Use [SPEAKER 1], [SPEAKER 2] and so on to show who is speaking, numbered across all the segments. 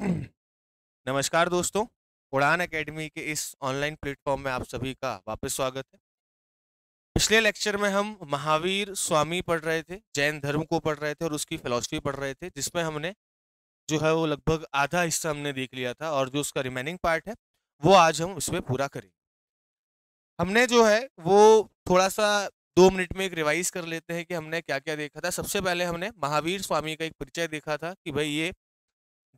[SPEAKER 1] नमस्कार दोस्तों, उड़ान अकेडमी के इस ऑनलाइन प्लेटफॉर्म में आप सभी का वापस स्वागत है। पिछले लेक्चर में हम महावीर स्वामी पढ़ रहे थे, जैन धर्म को पढ़ रहे थे और उसकी फिलॉसफी पढ़ रहे थे, जिसमें हमने जो है वो लगभग आधा हिस्सा हमने देख लिया था और जो उसका रिमेनिंग पार्ट है, वो आज हम इसमें पूरा करेंगे। हमने जो है वो थोड़ा-सा 2 मिनट में एक रिवाइज़ कर लेते हैं कि हमने क्या-क्या देखा था। सबसे पहले हमने महावीर स्वामी का एक परिचय देखा था कि भई ये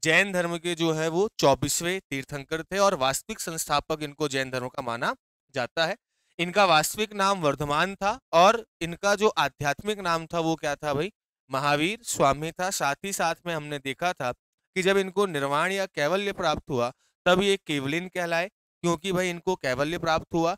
[SPEAKER 1] जैन धर्म के जो है वो 24वें तीर्थंकर थे और वास्तविक संस्थापक इनको जैन धर्म का माना जाता है। इनका वास्तविक नाम वर्धमान था और इनका जो आध्यात्मिक नाम था वो क्या था भाई? महावीर स्वामी था। साथ ही साथ में हमने देखा था कि जब इनको निर्वाण या कैवल्य प्राप्त हुआ, तब ये केवलिन कहलाए, क्योंकि भाई इनको कैवल्य प्राप्त हुआ।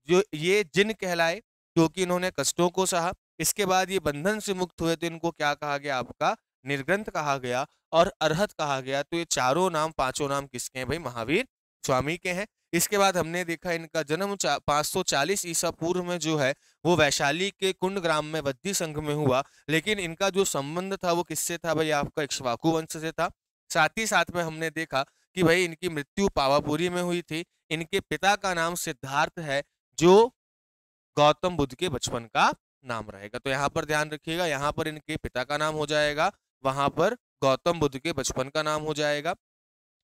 [SPEAKER 1] जो ये जिन कहलाए, क्योंकि इन्होंने कष्टों को सहा। इसके बाद ये बंधन से मुक्त हुए, तो इनको क्या कहा गया आपका? निर्ग्रंथ कहा गया और अरहत कहा गया। तो ये चारों नाम, पांचों नाम किसके हैं भाई? महावीर स्वामी के हैं। इसके बाद हमने देखा इनका जन्म 540 ईसा पूर्व में जो है वो वैशाली के कुंड ग्राम में बद्दी संघ में हुआ, लेकिन इनका जो संबंध था वो किससे था भाई? आपका इक्ष्वाकु वंश से था। साथ ही साथ में हमने देखा कि भाई इनकी मृत्यु पावापुरी में हुई थी। इनके पिता का नाम सिद्धार्थ है, जो गौतम बुद्ध के बचपन का नाम रहेगा। तो यहाँ पर ध्यान रखिएगा, यहाँ पर इनके पिता का नाम हो जाएगा, वहां पर गौतम बुद्ध के बचपन का नाम हो जाएगा।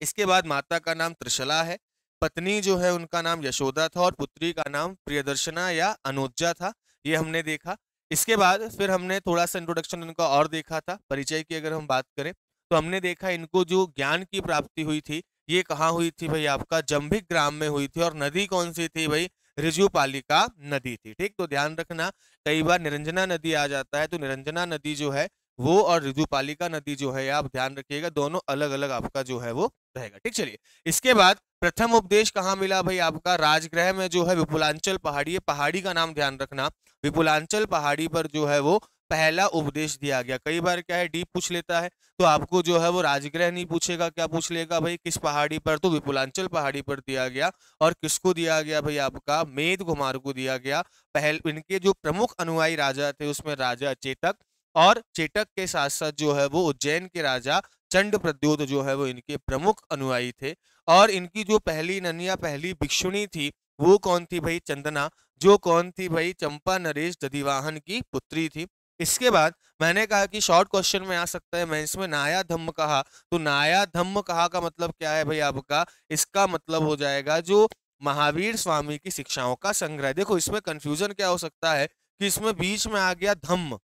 [SPEAKER 1] इसके बाद माता का नाम त्रिशला है, पत्नी जो है उनका नाम यशोदा था और पुत्री का नाम प्रियदर्शना या अनुज्जा था। ये हमने देखा। इसके बाद फिर हमने थोड़ा सा इंट्रोडक्शन इनका और देखा था। परिचय की अगर हम बात करें, तो हमने देखा इनको जो ज्ञान की प्राप्ति हुई थी, ये कहाँ हुई थी भाई? आपका जंभिक ग्राम में हुई थी। और नदी कौन सी थी भाई? ऋजुपालिका नदी थी। ठीक, तो ध्यान रखना, कई बार निरंजना नदी आ जाता है, तो निरंजना नदी जो है वो और ऋजुपालिका नदी जो है, आप ध्यान रखिएगा, दोनों अलग अलग आपका जो है वो रहेगा। ठीक, चलिए। इसके बाद प्रथम उपदेश कहाँ मिला भाई? आपका राजगृह में जो है विपुलांचल पहाड़ी है, पहाड़ी का नाम ध्यान रखना। विपुलांचल पहाड़ी पर जो है वो पहला उपदेश दिया गया। कई बार क्या है, डीप पूछ लेता है, तो आपको जो है वो राजगृह नहीं पूछेगा, क्या पूछ लेगा भाई? किस पहाड़ी पर? तो विपुलांचल पहाड़ी पर दिया गया। और किसको दिया गया भाई? आपका मेद कुमार को दिया गया। पहल इनके जो प्रमुख अनुयायी राजा थे, उसमें राजा चेतक, और चेटक के साथ साथ जो है वो उज्जैन के राजा चंड प्रद्योत जो है वो इनके प्रमुख अनुयायी थे। और इनकी जो पहली ननिया, पहली भिक्षुणी थी, वो कौन थी भाई? चंदना, जो कौन थी भाई? चंपा नरेश दधिवाहन की पुत्री थी। इसके बाद मैंने कहा कि शॉर्ट क्वेश्चन में आ सकता है, मैं इसमें नाया धम्म कहा, तो नाया धम्म कहा का मतलब क्या है भाई? आपका इसका मतलब हो जाएगा जो महावीर स्वामी की शिक्षाओं का संग्रह। देखो, इसमें कंफ्यूजन क्या हो सकता है कि इसमें बीच में आ गया धम्म,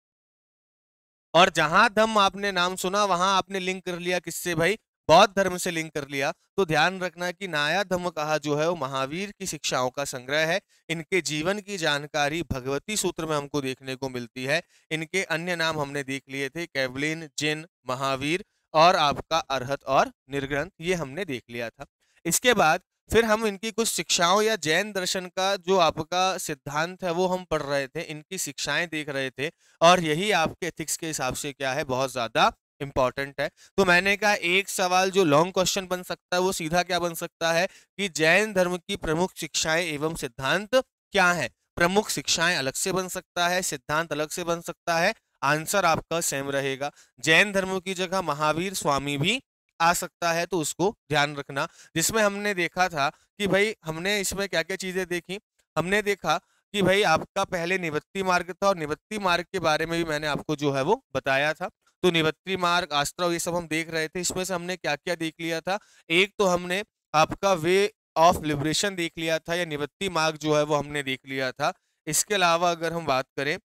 [SPEAKER 1] और जहां धम्म आपने नाम सुना वहां आपने लिंक कर लिया किससे भाई? बौद्ध धर्म से लिंक कर लिया। तो ध्यान रखना कि नाया धम्म कहा जो है वो महावीर की शिक्षाओं का संग्रह है। इनके जीवन की जानकारी भगवती सूत्र में हमको देखने को मिलती है। इनके अन्य नाम हमने देख लिए थे, कैवलिन, जिन, महावीर और आपका अरहत और निर्ग्रंथ, ये हमने देख लिया था। इसके बाद फिर हम इनकी कुछ शिक्षाओं या जैन दर्शन का जो आपका सिद्धांत है वो हम पढ़ रहे थे, इनकी शिक्षाएं देख रहे थे। और यही आपके एथिक्स के हिसाब से क्या है? बहुत ज्यादा इंपॉर्टेंट है। तो मैंने कहा एक सवाल जो लॉन्ग क्वेश्चन बन सकता है वो सीधा क्या बन सकता है कि जैन धर्म की प्रमुख शिक्षाएं एवं सिद्धांत क्या है? प्रमुख शिक्षाएं अलग से बन सकता है, सिद्धांत अलग से बन सकता है। आंसर आपका सेम रहेगा। जैन धर्म की जगह महावीर स्वामी भी आ सकता है, तो उसको ध्यान रखना। जिसमें हमने देखा था कि भाई हमने इसमें क्या क्या चीजें देखी। हमने देखा कि भाई आपका पहले निवृत्ति मार्ग था, और निवृत्ति मार्ग के बारे में भी मैंने आपको जो है वो बताया था। तो निवृत्ति मार्ग, आश्रव, ये सब हम देख रहे थे। इसमें से हमने क्या क्या देख लिया था? एक तो हमने आपका वे ऑफ लिबरेशन देख लिया था, या निवृत्ति मार्ग जो है वो हमने देख लिया था। इसके अलावा अगर हम बात करें,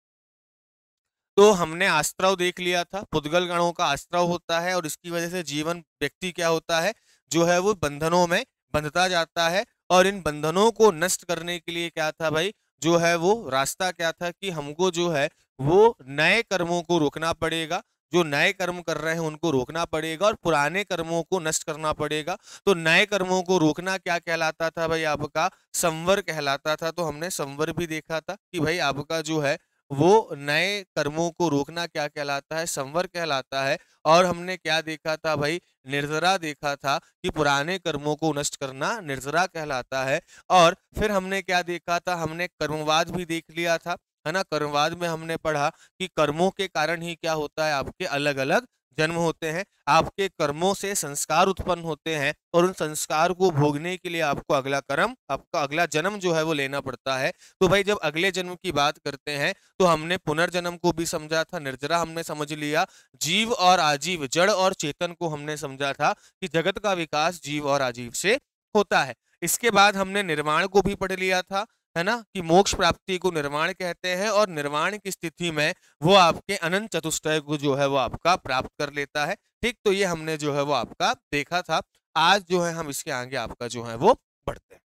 [SPEAKER 1] तो हमने आस्त्रव देख लिया था। पुद्गल गणों का आस्त्रव होता है और इसकी वजह से जीवन व्यक्ति क्या होता है, जो है वो बंधनों में बंधता जाता है। और इन बंधनों को नष्ट करने के लिए क्या था भाई? जो है वो रास्ता क्या था कि हमको जो है वो नए कर्मों को रोकना पड़ेगा। जो नए कर्म कर रहे हैं उनको रोकना पड़ेगा और पुराने कर्मों को नष्ट करना पड़ेगा। तो नए कर्मों को रोकना क्या कहलाता था भाई? आपका संवर कहलाता था। तो हमने संवर भी देखा था कि भाई आपका जो है वो नए कर्मों को रोकना क्या कहलाता है? संवर कहलाता है। और हमने क्या देखा था भाई? निर्जरा देखा था कि पुराने कर्मों को नष्ट करना निर्जरा कहलाता है। और फिर हमने क्या देखा था? हमने कर्मवाद भी देख लिया था, है ना। कर्मवाद में हमने पढ़ा कि कर्मों के कारण ही क्या होता है? आपके अलग अलग जन्म होते हैं, आपके कर्मों से संस्कार उत्पन्न होते हैं और उन संस्कार को भोगने के लिए आपको अगला कर्म, आपका अगला जन्म जो है वो लेना पड़ता है। तो भाई जब अगले जन्म की बात करते हैं तो हमने पुनर्जन्म को भी समझा था, निर्जरा हमने समझ लिया, जीव और आजीव, जड़ और चेतन को हमने समझा था कि जगत का विकास जीव और आजीव से होता है। इसके बाद हमने निर्वाण को भी पढ़ लिया था, है ना, कि मोक्ष प्राप्ति को निर्वाण कहते हैं और निर्वाण की स्थिति में वो आपके अनंत चतुष्टय को जो है वो आपका प्राप्त कर लेता है। ठीक, तो ये हमने जो है वो आपका देखा था। आज जो है हम इसके आगे आपका जो है वो बढ़ते हैं।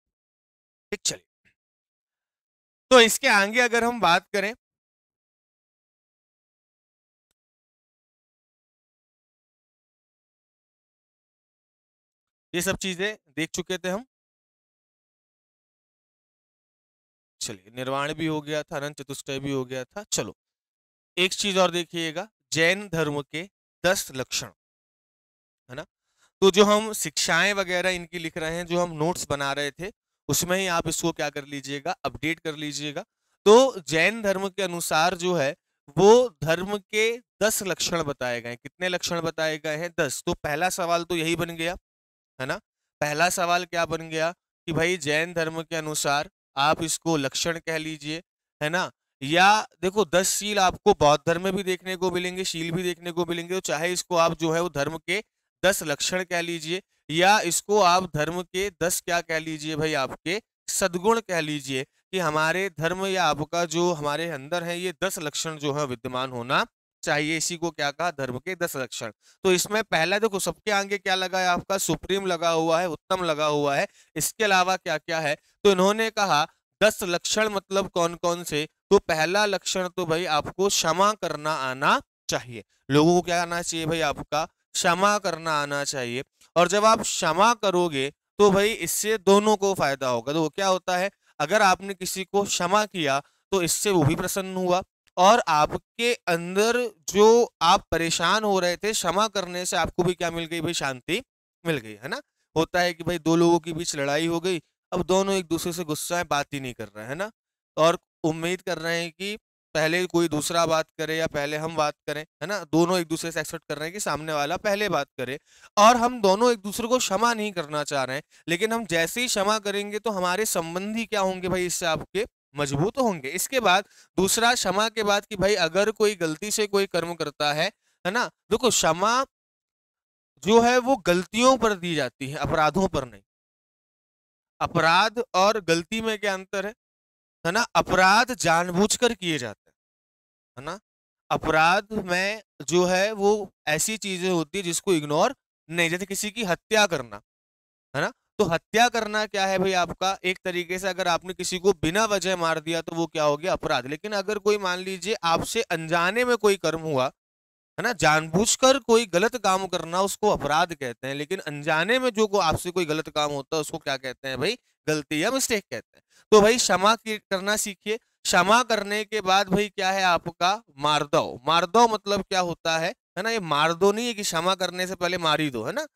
[SPEAKER 1] ठीक, चलिए, तो इसके आगे अगर हम बात करें, ये सब चीजें देख चुके थे हम। चलिए, निर्वाण भी हो गया था, अनंत चतुष्टय भी हो गया था। चलो, एक चीज और देखिएगा, जैन धर्म के 10 लक्षण, है ना। तो जो हम शिक्षाएं वगैरह इनकी लिख रहे हैं, जो हम नोट्स बना रहे थे, उसमें ही आप इसको क्या कर लीजिएगा, अपडेट कर लीजिएगा। तो जैन धर्म के अनुसार जो है वो धर्म के 10 लक्षण बताए गए हैं। कितने लक्षण बताए गए हैं? 10। तो पहला सवाल तो यही बन गया, है ना। पहला सवाल क्या बन गया कि भाई जैन धर्म के अनुसार आप इसको लक्षण कह लीजिए, है ना। या देखो, 10 शील आपको बौद्ध धर्म में भी देखने को मिलेंगे, शील भी देखने को मिलेंगे, तो चाहे इसको आप जो है वो धर्म के 10 लक्षण कह लीजिए, या इसको आप धर्म के 10 क्या कह लीजिए भाई, आपके सद्गुण कह लीजिए, कि हमारे धर्म या आपका जो हमारे अंदर है ये 10 लक्षण जो है विद्यमान होना चाहिए। इसी को क्या कहा, धर्म के 10 लक्षण। तो इसमें पहला देखो, सबके आगे क्या लगा है आपका, सुप्रीम लगा हुआ है, उत्तम लगा हुआ है। इसके अलावा क्या क्या है, तो इन्होंने कहा 10 लक्षण मतलब कौन कौन से। तो पहला लक्षण तो भाई आपको क्षमा करना आना चाहिए। लोगों को क्या आना चाहिए भाई, आपका क्षमा करना आना चाहिए। और जब आप क्षमा करोगे तो भाई इससे दोनों को फायदा होगा। तो वो क्या होता है, अगर आपने किसी को क्षमा किया तो इससे वो भी प्रसन्न हुआ, और आपके अंदर जो आप परेशान हो रहे थे, क्षमा करने से आपको भी क्या मिल गई भाई, शांति मिल गई, है ना। होता है कि भाई दो लोगों के बीच लड़ाई हो गई, अब दोनों एक दूसरे से गुस्सा है, बात ही नहीं कर रहे हैं, है ना। और उम्मीद कर रहे हैं कि पहले कोई दूसरा बात करे या पहले हम बात करें, है ना। दोनों एक दूसरे से एक्सपेक्ट कर रहे हैं कि सामने वाला पहले बात करे, और हम दोनों एक दूसरे को क्षमा नहीं करना चाह रहे हैं। लेकिन हम जैसे ही क्षमा करेंगे तो हमारे संबंधी क्या होंगे भाई, इससे आपके मजबूत होंगे। इसके बाद दूसरा, क्षमा के बाद कि भाई अगर कोई गलती से कोई कर्म करता है ना, देखो क्षमा जो है वो गलतियों पर दी जाती है, अपराधों पर नहीं। अपराध और गलती में क्या अंतर है ना। अपराध जानबूझकर किए जाते हैं, है ना। अपराध में जो है वो ऐसी चीजें होती है जिसको इग्नोर नहीं, जैसे किसी की हत्या करना, है ना। तो हत्या करना क्या है भाई, आपका एक तरीके से अगर आपने किसी को बिना वजह मार दिया तो वो क्या हो गया, अपराध। लेकिन अगर कोई मान लीजिए आपसे अनजाने में कोई कर्म हुआ, है ना, जानबूझकर कोई गलत काम करना उसको अपराध कहते हैं, लेकिन अनजाने में जो को आपसे कोई गलत काम होता है उसको क्या कहते हैं भाई, गलती या मिस्टेक कहते हैं। तो भाई क्षमा करना सीखिए। क्षमा करने के बाद भाई क्या है आपका, मारदव। मारदव मतलब क्या होता है ना। ये मारदो नहीं है कि क्षमा करने से पहले मारी दो, है ना।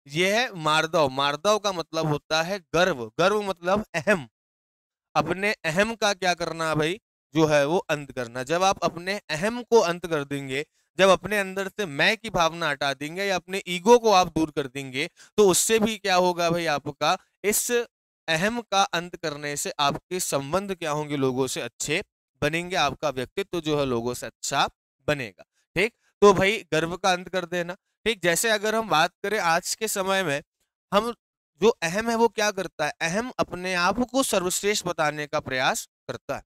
[SPEAKER 1] ये है मारदव। मारदव का मतलब होता है गर्व। गर्व मतलब अहम। अपने अहम का क्या करना भाई, जो है वो अंत करना। जब आप अपने अहम को अंत कर देंगे, जब अपने अंदर से मैं की भावना हटा देंगे या अपने ईगो को आप दूर कर देंगे, तो उससे भी क्या होगा भाई, आपका इस अहम का अंत करने से आपके संबंध क्या होंगे, लोगों से अच्छे बनेंगे, आपका व्यक्तित्व जो है लोगों से अच्छा बनेगा। ठीक, तो भाई गर्व का अंत कर देना। ठीक, जैसे अगर हम बात करें आज के समय में, हम जो अहम है वो क्या करता है, अहम अपने आप को सर्वश्रेष्ठ बताने का प्रयास करता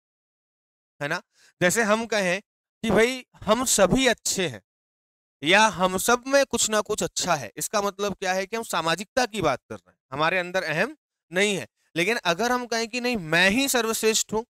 [SPEAKER 1] है ना। जैसे हम कहें कि भाई हम सभी अच्छे हैं, या हम सब में कुछ ना कुछ अच्छा है, इसका मतलब क्या है कि हम सामाजिकता की बात कर रहे हैं, हमारे अंदर अहम नहीं है। लेकिन अगर हम कहें कि नहीं, मैं ही सर्वश्रेष्ठ हूं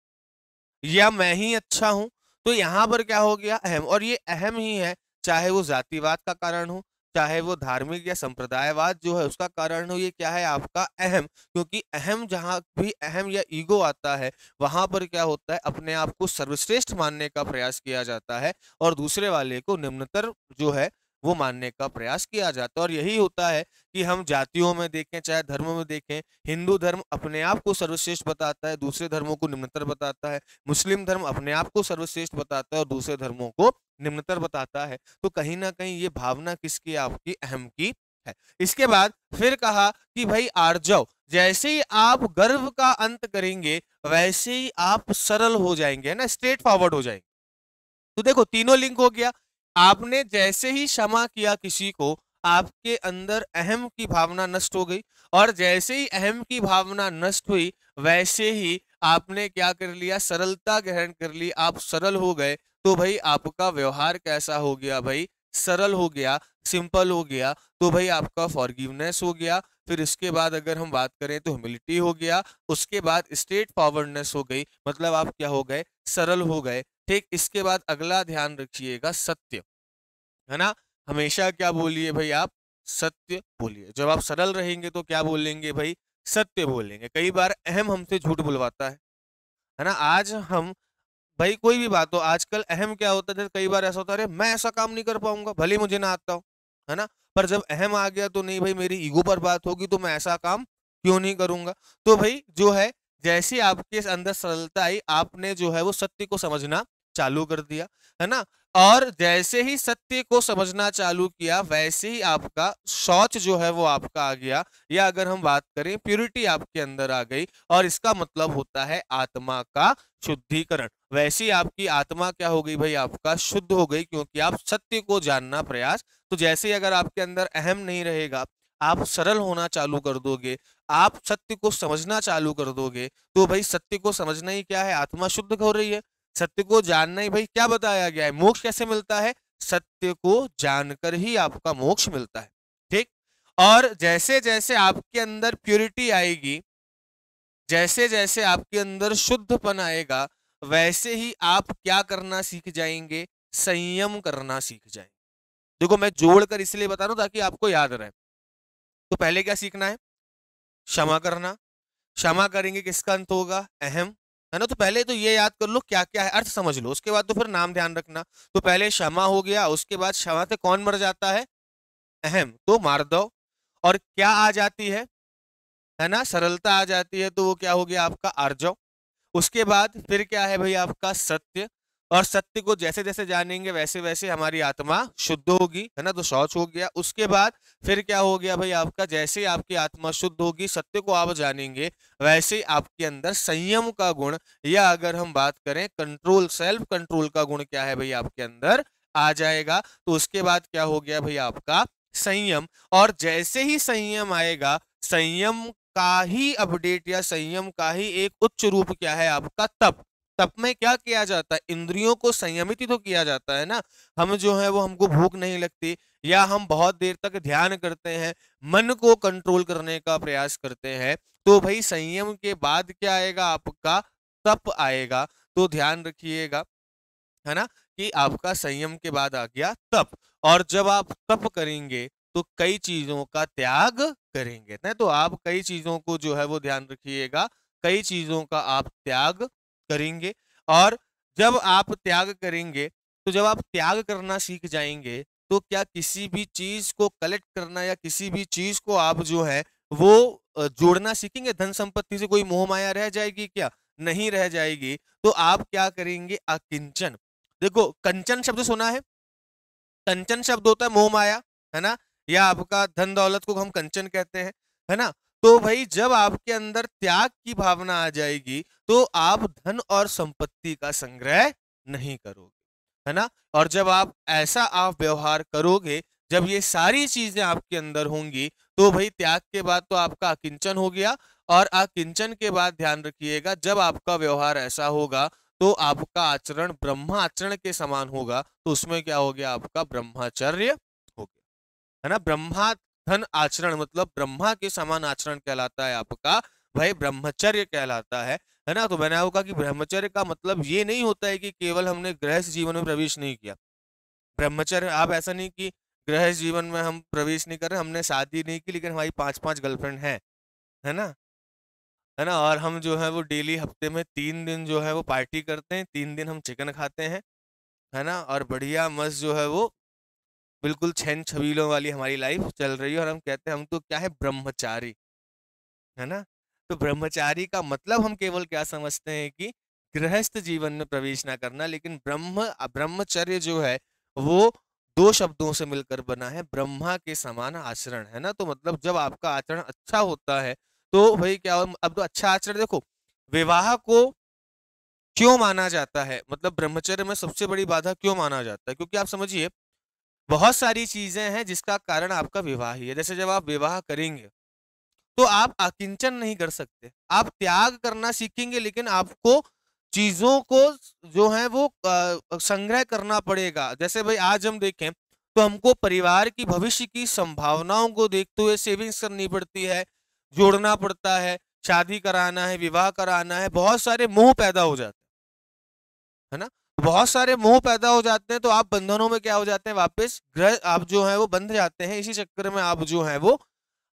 [SPEAKER 1] या मैं ही अच्छा हूं, तो यहां पर क्या हो गया, अहम। और ये अहम ही है, चाहे वो जातिवाद का कारण हो, चाहे वो धार्मिक या संप्रदायवाद जो है उसका कारण हो, ये क्या है आपका अहम। क्योंकि अहम, जहां भी अहम या ईगो आता है, वहां पर क्या होता है, अपने आप को सर्वश्रेष्ठ मानने का प्रयास किया जाता है और दूसरे वाले को निम्नतर जो है वो मानने का प्रयास किया जाता है। और यही होता है कि हम जातियों में देखें चाहे धर्म में देखें, हिंदू धर्म अपने आप को सर्वश्रेष्ठ बताता है, दूसरे धर्मों को निम्नतर बताता है। मुस्लिम धर्म अपने आप को सर्वश्रेष्ठ बताता है और दूसरे धर्मों को निम्नतर बताता है। तो कहीं ना कहीं ये भावना किसकी, आपकी, अहम की है। इसके बाद फिर कहा कि भाई आर्जव, जैसे ही आप गर्व का अंत करेंगे वैसे ही आप सरल हो जाएंगे, है ना, स्ट्रेट फॉरवर्ड हो जाएंगे। तो देखो तीनों लिंक हो गया। आपने जैसे ही क्षमा किया किसी को, आपके अंदर अहम की भावना नष्ट हो गई, और जैसे ही अहम की भावना नष्ट हुई वैसे ही आपने क्या कर लिया, सरलता ग्रहण कर ली, आप सरल हो गए। तो भाई आपका व्यवहार कैसा हो गया भाई, सरल हो गया, सिंपल हो गया। तो भाई आपका फॉरगिवनेस हो गया। फिर इसके बाद अगर हम बात करें तो ह्यूमिलिटी हो गया। उसके बाद स्ट्रेट फॉरवर्डनेस हो गई, मतलब आप क्या हो गए, सरल हो गए। ठीक, इसके बाद अगला ध्यान रखिएगा, सत्य, है ना। हमेशा क्या बोलिए भाई आप, सत्य बोलिए। जब आप सरल रहेंगे तो क्या बोलेंगे भाई, सत्य बोलेंगे। कई बार अहम हमसे झूठ बुलवाता है ना। आज हम, भाई कोई भी बात हो, आजकल अहम क्या होता है, कई बार ऐसा होता है, अरे मैं ऐसा काम नहीं कर पाऊंगा भले ही मुझे ना आता हो, है ना। पर जब अहम आ गया तो नहीं भाई, मेरी ईगो पर बात होगी तो मैं ऐसा काम क्यों नहीं करूंगा। तो भाई जो है, जैसे आपके अंदर सरलता आई, आपने जो है वो सत्य को समझना चालू कर दिया, है ना। और जैसे ही सत्य को समझना चालू किया वैसे ही आपका शौच जो है वो आपका आ गया, या अगर हम बात करें प्यूरिटी आपके अंदर आ गई। और इसका मतलब होता है आत्मा का शुद्धिकरण। वैसे ही आपकी आत्मा क्या हो गई भाई, आपका शुद्ध हो गई, क्योंकि आप सत्य को जानना प्रयास। तो जैसे ही अगर आपके अंदर अहम नहीं रहेगा, आप सरल होना चालू कर दोगे, आप सत्य को समझना चालू कर दोगे। तो भाई सत्य को समझना ही क्या है, आत्मा शुद्ध हो रही है। सत्य को जानना ही भाई क्या बताया गया है, मोक्ष कैसे मिलता है, सत्य को जानकर ही आपका मोक्ष मिलता है। ठीक। और जैसे जैसे आपके अंदर प्यूरिटी आएगी, जैसे जैसे आपके अंदर शुद्धपन आएगा, वैसे ही आप क्या करना सीख जाएंगे, संयम करना सीख जाएंगे। देखो मैं जोड़कर इसलिए बता रहा हूं ताकि आपको याद रहे। तो पहले क्या सीखना है, क्षमा करना। क्षमा करेंगे किसका अंत होगा, अहम, है ना। तो पहले तो ये याद कर लो क्या क्या है, अर्थ समझ लो, उसके बाद तो फिर नाम ध्यान रखना। तो पहले क्षमा हो गया, उसके बाद क्षमा से कौन मर जाता है, अहम, तो मार दो। और क्या आ जाती है ना, सरलता आ जाती है। तो वो क्या हो गया आपका आर्जव। उसके बाद फिर क्या है भाई आपका सत्य। और सत्य को जैसे जैसे जानेंगे वैसे वैसे हमारी आत्मा शुद्ध होगी, है ना, तो शौच हो गया। उसके बाद फिर क्या हो गया भाई आपका, जैसे ही आपकी आत्मा शुद्ध होगी, सत्य को आप जानेंगे, वैसे ही आपके अंदर संयम का गुण, या अगर हम बात करें कंट्रोल, सेल्फ कंट्रोल का गुण क्या है भाई आपके अंदर आ जाएगा। तो उसके बाद क्या हो गया भाई आपका संयम। और जैसे ही संयम आएगा, संयम का ही अपडेट या संयम का ही एक उच्च रूप क्या है आपका, तप। तप में क्या किया जाता है, इंद्रियों को संयमित ही तो किया जाता है ना। हम जो है वो, हमको भूख नहीं लगती, या हम बहुत देर तक ध्यान करते हैं, मन को कंट्रोल करने का प्रयास करते हैं। तो भाई संयम के बाद क्या आएगा आपका, तप आएगा। तो ध्यान रखिएगा, है ना, कि आपका संयम के बाद आ गया तप। और जब आप तप करेंगे तो कई चीजों का त्याग करेंगे ना। तो आप कई चीजों को जो है वो ध्यान रखिएगा, कई चीजों का आप त्याग करेंगे। और जब आप त्याग करेंगे, तो जब आप त्याग करना सीख जाएंगे, तो क्या किसी भी चीज को कलेक्ट करना या किसी भी चीज को आप जो है वो जोड़ना सीखेंगे। धन संपत्ति से कोई मोह माया रह जाएगी क्या, नहीं रह जाएगी। तो आप क्या करेंगे, अकिंचन। देखो कंचन शब्द सुना है, कंचन शब्द होता है मोह माया, है ना, या आपका धन दौलत को हम कंचन कहते हैं, है ना। तो भाई जब आपके अंदर त्याग की भावना आ जाएगी, तो आप धन और संपत्ति का संग्रह नहीं करोगे, है ना। और जब आप ऐसा आप व्यवहार करोगे, जब ये सारी चीजें आपके अंदर होंगी, तो भाई त्याग के बाद तो आपका अकिंचन हो गया। और अकिंचन के बाद ध्यान रखिएगा, जब आपका व्यवहार ऐसा होगा, तो आपका आचरण ब्रह्मा आचरण के समान होगा। तो उसमें क्या हो गया आपका, ब्रह्मचर्य हो गया, है ना। ब्रह्मा धन आचरण मतलब ब्रह्मा के समान आचरण कहलाता है आपका, भाई ब्रह्मचर्य कहलाता है ना। तो मैंने आपको कहा कि ब्रह्मचर्य का मतलब ये नहीं होता है कि केवल हमने गृहस्थ जीवन में प्रवेश नहीं किया। ब्रह्मचर्य आप ऐसा नहीं कि गृहस्थ जीवन में हम प्रवेश नहीं कर रहे, हमने शादी नहीं की लेकिन हमारी 5-5 गर्लफ्रेंड है ना, है ना। और हम जो है वो डेली हफ्ते में 3 दिन जो है वो पार्टी करते हैं, 3 दिन हम चिकन खाते हैं, है ना। और बढ़िया मस्त जो है वो बिल्कुल छेन छबीलों वाली हमारी लाइफ चल रही है और हम कहते हैं हम तो क्या है, ब्रह्मचारी, है ना। तो ब्रह्मचारी का मतलब हम केवल क्या समझते हैं कि गृहस्थ जीवन में प्रवेश ना करना, लेकिन ब्रह्मचर्य जो है वो दो शब्दों से मिलकर बना है, ब्रह्मा के समान आचरण, है ना। तो मतलब जब आपका आचरण अच्छा होता है तो भाई क्या अब तो अच्छा आचरण देखो, विवाह को क्यों माना जाता है, मतलब ब्रह्मचर्य में सबसे बड़ी बाधा क्यों माना जाता है, क्योंकि आप समझिए बहुत सारी चीजें हैं जिसका कारण आपका विवाह ही है। जैसे जब आप विवाह करेंगे तो आप आकिंचन नहीं कर सकते, आप त्याग करना सीखेंगे, लेकिन आपको चीजों को जो है वो संग्रह करना पड़ेगा। जैसे भाई आज हम देखें तो हमको परिवार की भविष्य की संभावनाओं को देखते हुए सेविंग्स करनी पड़ती है, जोड़ना पड़ता है, शादी कराना है, विवाह कराना है, बहुत सारे मोह पैदा हो जाते हैं, है ना। बहुत सारे मोह पैदा हो जाते हैं तो आप बंधनों में क्या हो जाते हैं, वापस ग्रह आप जो है वो बंध जाते हैं। इसी चक्कर में आप जो है वो,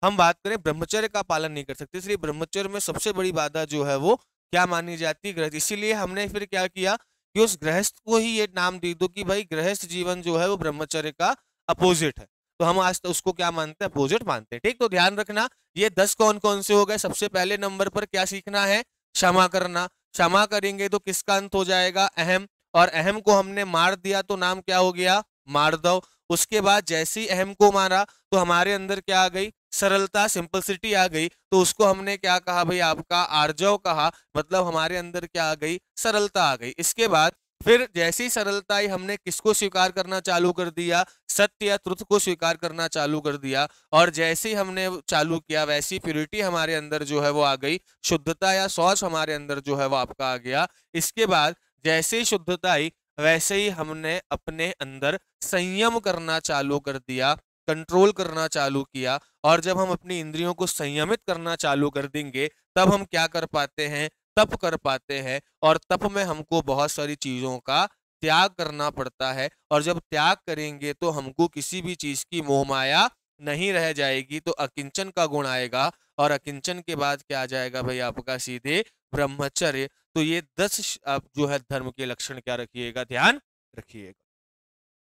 [SPEAKER 1] हम बात करें ब्रह्मचर्य का पालन नहीं कर सकते, इसलिए ब्रह्मचर्य में सबसे बड़ी बाधा जो है वो क्या मानी जाती है, गृहस्थ। इसीलिए हमने फिर क्या किया कि उस गृहस्थ को ही ये नाम दे दो कि भाई गृहस्थ जीवन जो है वो ब्रह्मचर्य का अपोजिट है। तो हम आज तो उसको क्या मानते हैं, अपोजिट मानते हैं। ठीक, तो ध्यान रखना ये 10 कौन कौन से हो गए। सबसे पहले नंबर पर क्या सीखना है, क्षमा करना। क्षमा करेंगे तो किसका अंत हो जाएगा, अहम, और अहम को हमने मार दिया तो नाम क्या हो गया, मार्दव। उसके बाद जैसे ही अहम को मारा तो हमारे अंदर क्या आ गई, सरलता, सिंपलिसिटी आ गई, तो उसको हमने क्या कहा भाई, आपका आर्जव कहा, मतलब हमारे अंदर क्या आ गई, सरलता आ गई। इसके बाद फिर जैसी सरलता ही हमने किसको स्वीकार करना चालू कर दिया, सत्य या ट्रुथ को स्वीकार करना चालू कर दिया, और जैसे ही हमने चालू किया वैसी प्योरिटी हमारे अंदर जो है वो आ गई, शुद्धता या शौच हमारे अंदर जो है वो आपका आ गया। इसके बाद जैसे ही शुद्धता आई वैसे ही हमने अपने अंदर संयम करना चालू कर दिया, कंट्रोल करना चालू किया, और जब हम अपनी इंद्रियों को संयमित करना चालू कर देंगे तब हम क्या कर पाते हैं, तप कर पाते हैं, और तप में हमको बहुत सारी चीजों का त्याग करना पड़ता है, और जब त्याग करेंगे तो हमको किसी भी चीज की मोह माया नहीं रह जाएगी, तो अकिंचन का गुण आएगा, और अकिंचन के बाद क्या आ जाएगा भाई आपका, सीधे ब्रह्मचर्य। तो ये 10 आप जो है धर्म के लक्षण क्या रखिएगा, ध्यान रखिएगा।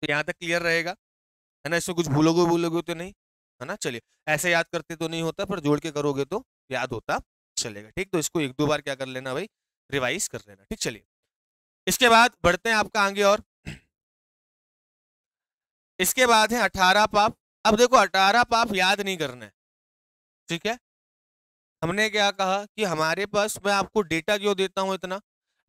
[SPEAKER 1] तो यहाँ तक क्लियर रहेगा, है ना। इसमें कुछ भूलोगे भूलोगे तो नहीं, है ना। चलिए, ऐसे याद करते तो नहीं होता, पर जोड़ के करोगे तो याद होता चलेगा। ठीक, तो इसको एक दो बार क्या कर लेना भाई, रिवाइज कर लेना। ठीक, चलिए इसके बाद बढ़ते हैं आपका आगे, और इसके बाद है 18 पाप। अब देखो 18 पाप याद नहीं करना है, ठीक है। हमने क्या कहा कि हमारे पास, मैं आपको डेटा क्यों देता हूं इतना,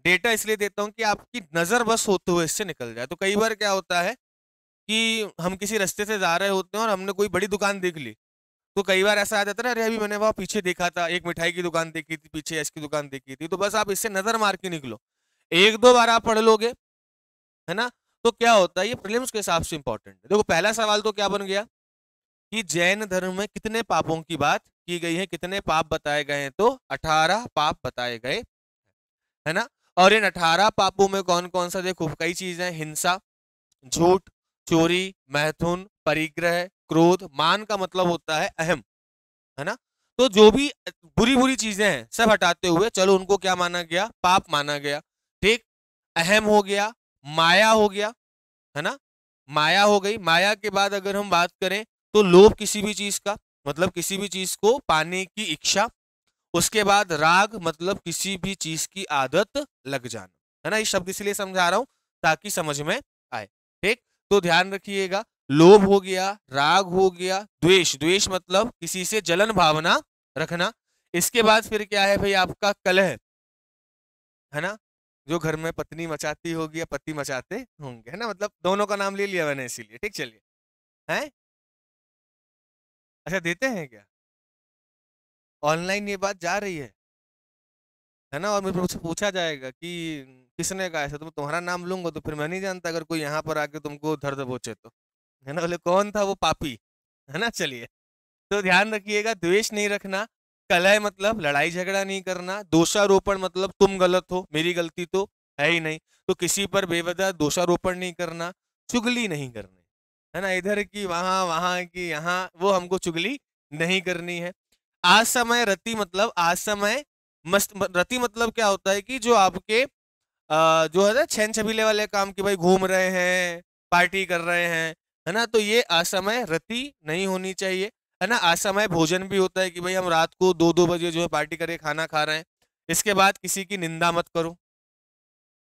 [SPEAKER 1] डेटा इसलिए देता हूं कि आपकी नजर बस होते हुए इससे निकल जाए। तो कई बार क्या होता है कि हम किसी रास्ते से जा रहे होते हैं और हमने कोई बड़ी दुकान देख ली, तो कई बार ऐसा आ जाता है ना, अरे अभी मैंने वहां पीछे देखा था, एक मिठाई की दुकान देखी थी, पीछे इसकी दुकान देखी थी, तो बस आप इससे नजर मार के निकलो, एक दो बार आप पढ़ लोगे, है ना। तो क्या होता है, ये प्रीलिम्स के हिसाब से इंपॉर्टेंट है। देखो पहला सवाल तो क्या बन गया कि जैन धर्म में कितने पापों की बात की गई है, कितने पाप बताए गए हैं, तो 18 पाप बताए गए, है ना। और इन 18 पापों में कौन कौन सा, देखो कई चीजें, हिंसा, झूठ, चोरी, मैथुन, परिग्रह, क्रोध, मान का मतलब होता है अहम, है ना। तो जो भी बुरी बुरी चीजें हैं सब हटाते हुए चलो उनको क्या माना गया, पाप माना गया। ठीक, अहम हो गया, माया हो गया, है ना, माया हो गई। माया के बाद अगर हम बात करें तो लोभ किसी भी चीज का, मतलब किसी भी चीज को पाने की इच्छा। उसके बाद राग, मतलब किसी भी चीज की आदत लग जाना, है ना। ये शब्द इसलिए समझा रहा हूं ताकि समझ में आए। ठीक, तो ध्यान रखिएगा, लोभ हो गया, राग हो गया, द्वेष, द्वेष मतलब किसी से जलन भावना रखना। इसके बाद फिर क्या है भाई आपका कलह, है ना, जो घर में पत्नी मचाती होगी या पति मचाते होंगे, है ना, मतलब दोनों का नाम ले लिया मैंने इसीलिए। ठीक, चलिए, हैं, अच्छा देते हैं क्या, ऑनलाइन ये बात जा रही है ना, और मुझसे पूछा जाएगा कि किसने कहा ऐसा, तो मैं तुम्हारा नाम लूंगा तो फिर मैं नहीं जानता, अगर कोई यहाँ पर आके तुमको दर्द पहुंचे तो, है ना, बोले कौन था वो पापी, है ना। चलिए, तो ध्यान रखिएगा, द्वेष नहीं रखना, कलह मतलब लड़ाई झगड़ा नहीं करना, दोषारोपण मतलब तुम गलत हो, मेरी गलती तो है ही नहीं, तो किसी पर बेवजह दोषारोपण नहीं करना, चुगली नहीं करनी, है ना, इधर की वहां, वहां की यहाँ, वो हमको चुगली नहीं करनी है। आज समय रति मतलब आज समय मस्त, रति मतलब क्या होता है कि जो आपके जो है ना छेन छबीले वाले काम, की भाई घूम रहे हैं, पार्टी कर रहे हैं, है ना। तो ये असमय रति नहीं होनी चाहिए, है ना। असमय भोजन भी होता है कि भाई हम रात को 2-2 बजे जो है पार्टी करके खाना खा रहे हैं। इसके बाद किसी की निंदा मत करो,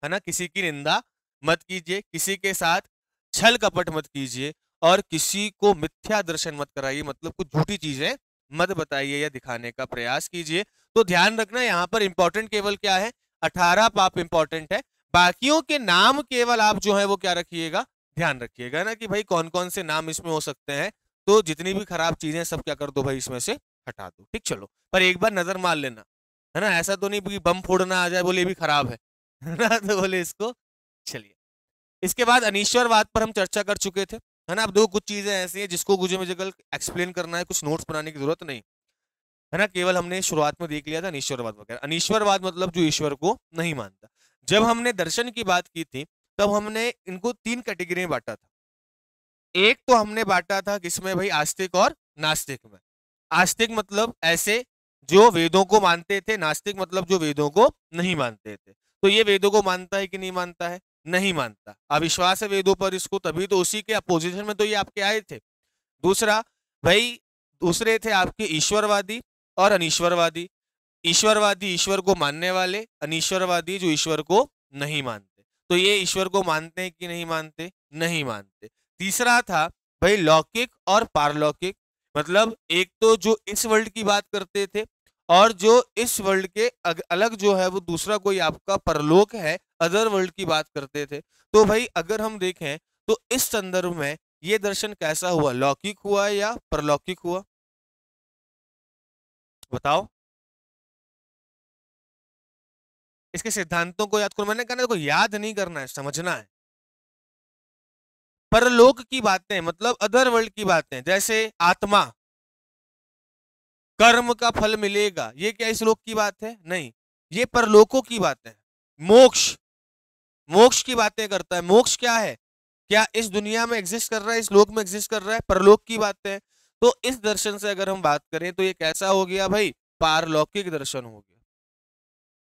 [SPEAKER 1] है ना। किसी की निंदा मत कीजिए, किसी के साथ छल कपट मत कीजिए, और किसी को मिथ्या दर्शन मत कराइए, मतलब कुछ झूठी चीजें मत बताइए या दिखाने का प्रयास कीजिए। तो ध्यान रखना यहाँ पर इंपॉर्टेंट केवल क्या है, 18 पाप इंपॉर्टेंट है। बाकियों के नाम केवल आप जो है वो क्या रखिएगा, ध्यान रखिएगा ना, कि भाई कौन कौन से नाम इसमें हो सकते हैं। तो जितनी भी खराब चीजें सब क्या कर दो भाई, इसमें से हटा दो, ठीक। चलो, पर एक बार नजर मार लेना, है ना। ऐसा तो नहीं कि बम फोड़ना आ जाए बोले ये भी खराब है ना। तो बोले इसको, चलिए। इसके बाद अनीश्वरवाद पर हम चर्चा कर चुके थे, है ना। अब दो कुछ चीजें ऐसी हैं जिसको मुझे कल एक्सप्लेन करना है, कुछ नोट्स बनाने की जरूरत नहीं, है ना। केवल हमने शुरुआत में देख लिया था अनीश्वरवाद वगैरह। अनीश्वरवाद मतलब जो ईश्वर को नहीं मानता। जब हमने दर्शन की बात की थी तब हमने इनको 3 कैटेगरी में बांटा था। एक तो हमने बांटा था किसमें भाई, आस्तिक और नास्तिक में। आस्तिक मतलब ऐसे जो वेदों को मानते थे, नास्तिक मतलब जो वेदों को नहीं मानते थे। तो ये वेदों को मानता है कि नहीं मानता है, नहीं मानता, अविश्वास है वेदों पर इसको, तभी तो उसी के अपोजिशन में तो ये आपके आए थे। दूसरा भाई, दूसरे थे आपके ईश्वरवादी और अनीश्वरवादी। ईश्वरवादी ईश्वर को मानने वाले, अनीश्वरवादी जो ईश्वर को नहीं मानते। तो ये ईश्वर को मानते हैं कि नहीं मानते, नहीं मानते। तीसरा था भाई लौकिक और पारलौकिक, मतलब एक तो जो इस वर्ल्ड की बात करते थे, और जो इस वर्ल्ड के अलग जो है वो दूसरा कोई आपका परलोक है, अदर वर्ल्ड की बात करते थे। तो भाई अगर हम देखें तो इस संदर्भ में ये दर्शन कैसा हुआ, लौकिक हुआ या परलौकिक हुआ, बताओ। इसके सिद्धांतों को याद करो, मैंने कहा ना, को याद नहीं करना है, समझना है। परलोक की बातें मतलब अदर वर्ल्ड की बातें, जैसे आत्मा, कर्म का फल मिलेगा, ये क्या इस लोक की बात है, नहीं, ये परलोकों की बातें। मोक्ष, मोक्ष की बातें करता है। मोक्ष क्या है, क्या इस दुनिया में एग्जिस्ट कर रहा है, इस लोक में एग्जिस्ट कर रहा है, परलोक की बातें। तो इस दर्शन से अगर हम बात करें तो ये कैसा हो गया भाई, पारलौकिक दर्शन हो गया।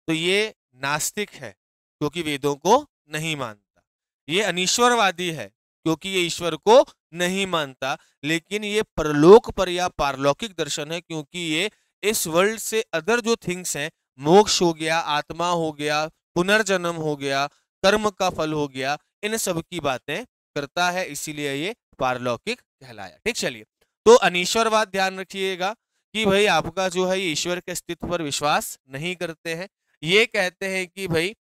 [SPEAKER 1] तो ये नास्तिक है क्योंकि वेदों को नहीं मानता। ये अनीश्वरवादी है क्योंकि ये ईश्वर को नहीं मानता। लेकिन ये परलोक पर या पारलौकिक दर्शन है क्योंकि ये इस वर्ल्ड से अदर जो थिंग्स हैं, मोक्ष हो गया, आत्मा हो गया, पुनर्जन्म हो गया, कर्म का फल हो गया, इन सब की बातें करता है, इसीलिए ये पारलौकिक कहलाया, ठीक। चलिए, तो अनीश्वरवाद ध्यान रखिएगा कि भाई आपका जो है ईश्वर के अस्तित्व पर विश्वास नहीं करते हैं। ये कहते हैं कि भाई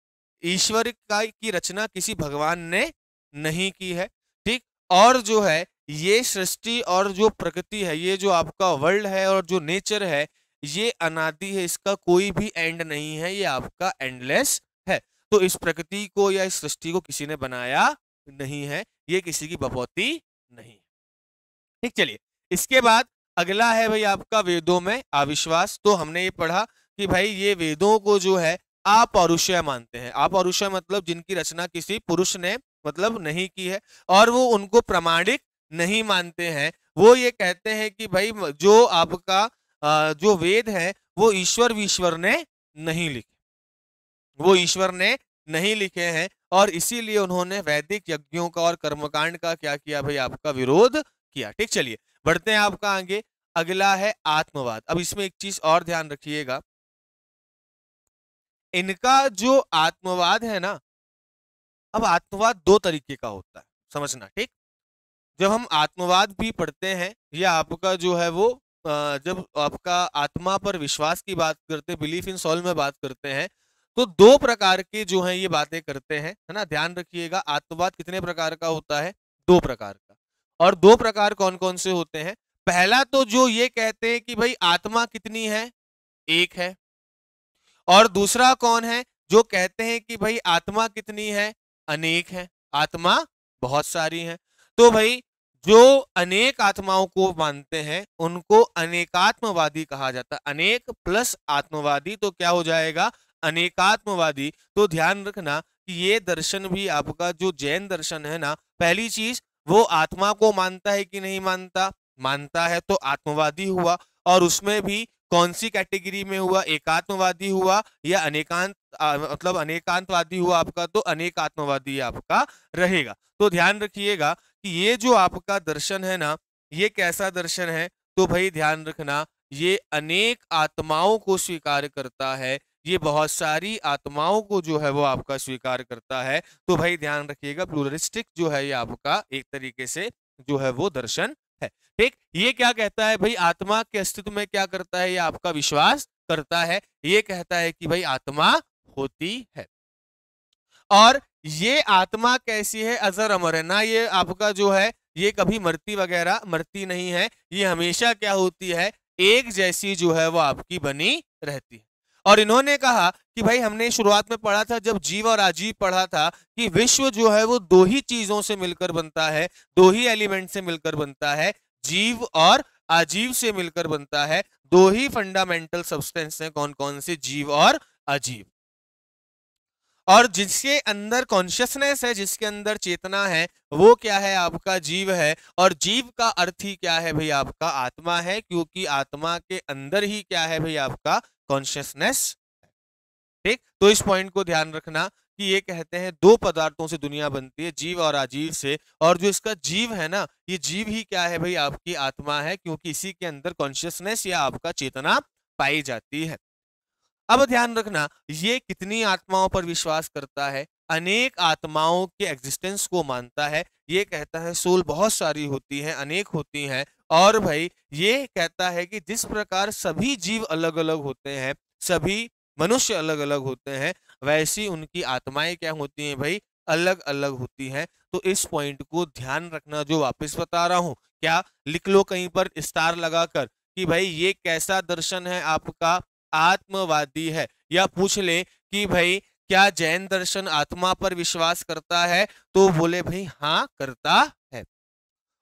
[SPEAKER 1] ईश्वर का की रचना किसी भगवान ने नहीं की है, ठीक। और जो है ये सृष्टि और जो प्रकृति है, ये जो आपका वर्ल्ड है और जो नेचर है, ये अनादि है, इसका कोई भी एंड नहीं है, ये आपका एंडलेस है। तो इस प्रकृति को या इस सृष्टि को किसी ने बनाया नहीं है, ये किसी की बपौती नहीं है, ठीक। चलिए, इसके बाद अगला है भाई आपका वेदों में अविश्वास। तो हमने ये पढ़ा कि भाई ये वेदों को जो है अपौरुषेय मानते हैं। अपौरुषेय मतलब जिनकी रचना किसी पुरुष ने मतलब नहीं की है, और वो उनको प्रामाणिक नहीं मानते हैं। वो ये कहते हैं कि भाई जो आपका जो वेद है वो ईश्वर ने नहीं लिखे, वो ईश्वर ने नहीं लिखे हैं, और इसीलिए उन्होंने वैदिक यज्ञों का और कर्मकांड का क्या किया भाई, आपका विरोध किया, ठीक। चलिए, बढ़ते हैं आपका आगे। अगला है आत्मवाद। अब इसमें एक चीज और ध्यान रखिएगा, इनका जो आत्मवाद है ना, अब आत्मवाद दो तरीके का होता है, समझना, ठीक। जब हम आत्मवाद भी पढ़ते हैं या आपका जो है वो जब आपका आत्मा पर विश्वास की बात करते हैं, बिलीफ इन सोल में बात करते हैं, तो दो प्रकार के जो है ये बातें करते हैं, है ना। ध्यान रखिएगा, आत्मवाद कितने प्रकार का होता है, दो प्रकार का। और दो प्रकार कौन कौन से होते हैं, पहला तो जो ये कहते हैं कि भाई आत्मा कितनी है, एक है। और दूसरा कौन है, जो कहते हैं कि भाई आत्मा कितनी है, अनेक है, आत्मा बहुत सारी है। तो भाई जो अनेक आत्माओं को मानते हैं उनको अनेकात्मवादी कहा जाता है। अनेक प्लस आत्मवादी तो क्या हो जाएगा, अनेकात्मवादी। तो ध्यान रखना कि ये दर्शन भी आपका जो जैन दर्शन है ना, पहली चीज वो आत्मा को मानता है कि नहीं मानता, मानता है तो आत्मवादी हुआ। और उसमें भी कौन सी कैटेगरी में हुआ, एकात्मवादी हुआ या अनेकांत मतलब अनेकांतवादी हुआ आपका, तो अनेकात्मवादी आपका रहेगा। तो ध्यान रखिएगा कि ये जो आपका दर्शन है ना, ये कैसा दर्शन है, तो भाई ध्यान रखना, ये अनेक आत्माओं को स्वीकार करता है, ये बहुत सारी आत्माओं को जो है वो आपका स्वीकार करता है। तो भाई ध्यान रखिएगा, प्लूरलिस्टिक जो है ये आपका एक तरीके से जो है वो दर्शन है। ठीक, ये क्या कहता है भाई, आत्मा के अस्तित्व में क्या करता है, ये आपका विश्वास करता है। ये कहता है कि भाई आत्मा होती है, और ये आत्मा कैसी है, अजर अमर है ना, ये आपका जो है ये कभी मरती वगैरह मरती नहीं है, ये हमेशा क्या होती है, एक जैसी जो है वो आपकी बनी रहती है। और इन्होंने कहा कि भाई हमने शुरुआत में पढ़ा था, जब जीव और अजीव पढ़ा था, कि विश्व जो है वो दो ही चीजों से मिलकर बनता है, दो ही एलिमेंट से मिलकर बनता है, जीव और अजीव से मिलकर बनता है। दो ही फंडामेंटल सब्सटेंस हैं, कौन कौन से, जीव और अजीव। और जिसके अंदर कॉन्शियसनेस है, जिसके अंदर चेतना है, वो क्या है, आपका जीव है। और जीव का अर्थ ही क्या है भाई, आपका आत्मा है, क्योंकि आत्मा के अंदर ही क्या है भाई, आपका कॉन्शियसनेस। ठीक, तो इस पॉइंट को ध्यान रखना कि ये कहते हैं दो पदार्थों से दुनिया बनती है, जीव और अजीव से। और जो इसका जीव है ना, ये जीव ही क्या है भाई, आपकी आत्मा है, क्योंकि इसी के अंदर कॉन्शियसनेस या आपका चेतना पाई जाती है। अब ध्यान रखना, ये कितनी आत्माओं पर विश्वास करता है, अनेक आत्माओं के एग्जिस्टेंस को मानता है। ये कहता है सोल बहुत सारी होती हैं, अनेक होती हैं। और भाई ये कहता है कि जिस प्रकार सभी जीव अलग अलग होते हैं, सभी मनुष्य अलग अलग होते हैं, वैसी उनकी आत्माएं क्या होती हैं भाई, अलग अलग होती हैं। तो इस पॉइंट को ध्यान रखना, जो वापस बता रहा हूं, क्या लिख लो कहीं पर स्टार लगाकर कि भाई ये कैसा दर्शन है, आपका आत्मवादी है। या पूछ ले कि भाई क्या जैन दर्शन आत्मा पर विश्वास करता है, तो बोले भाई हाँ करता है।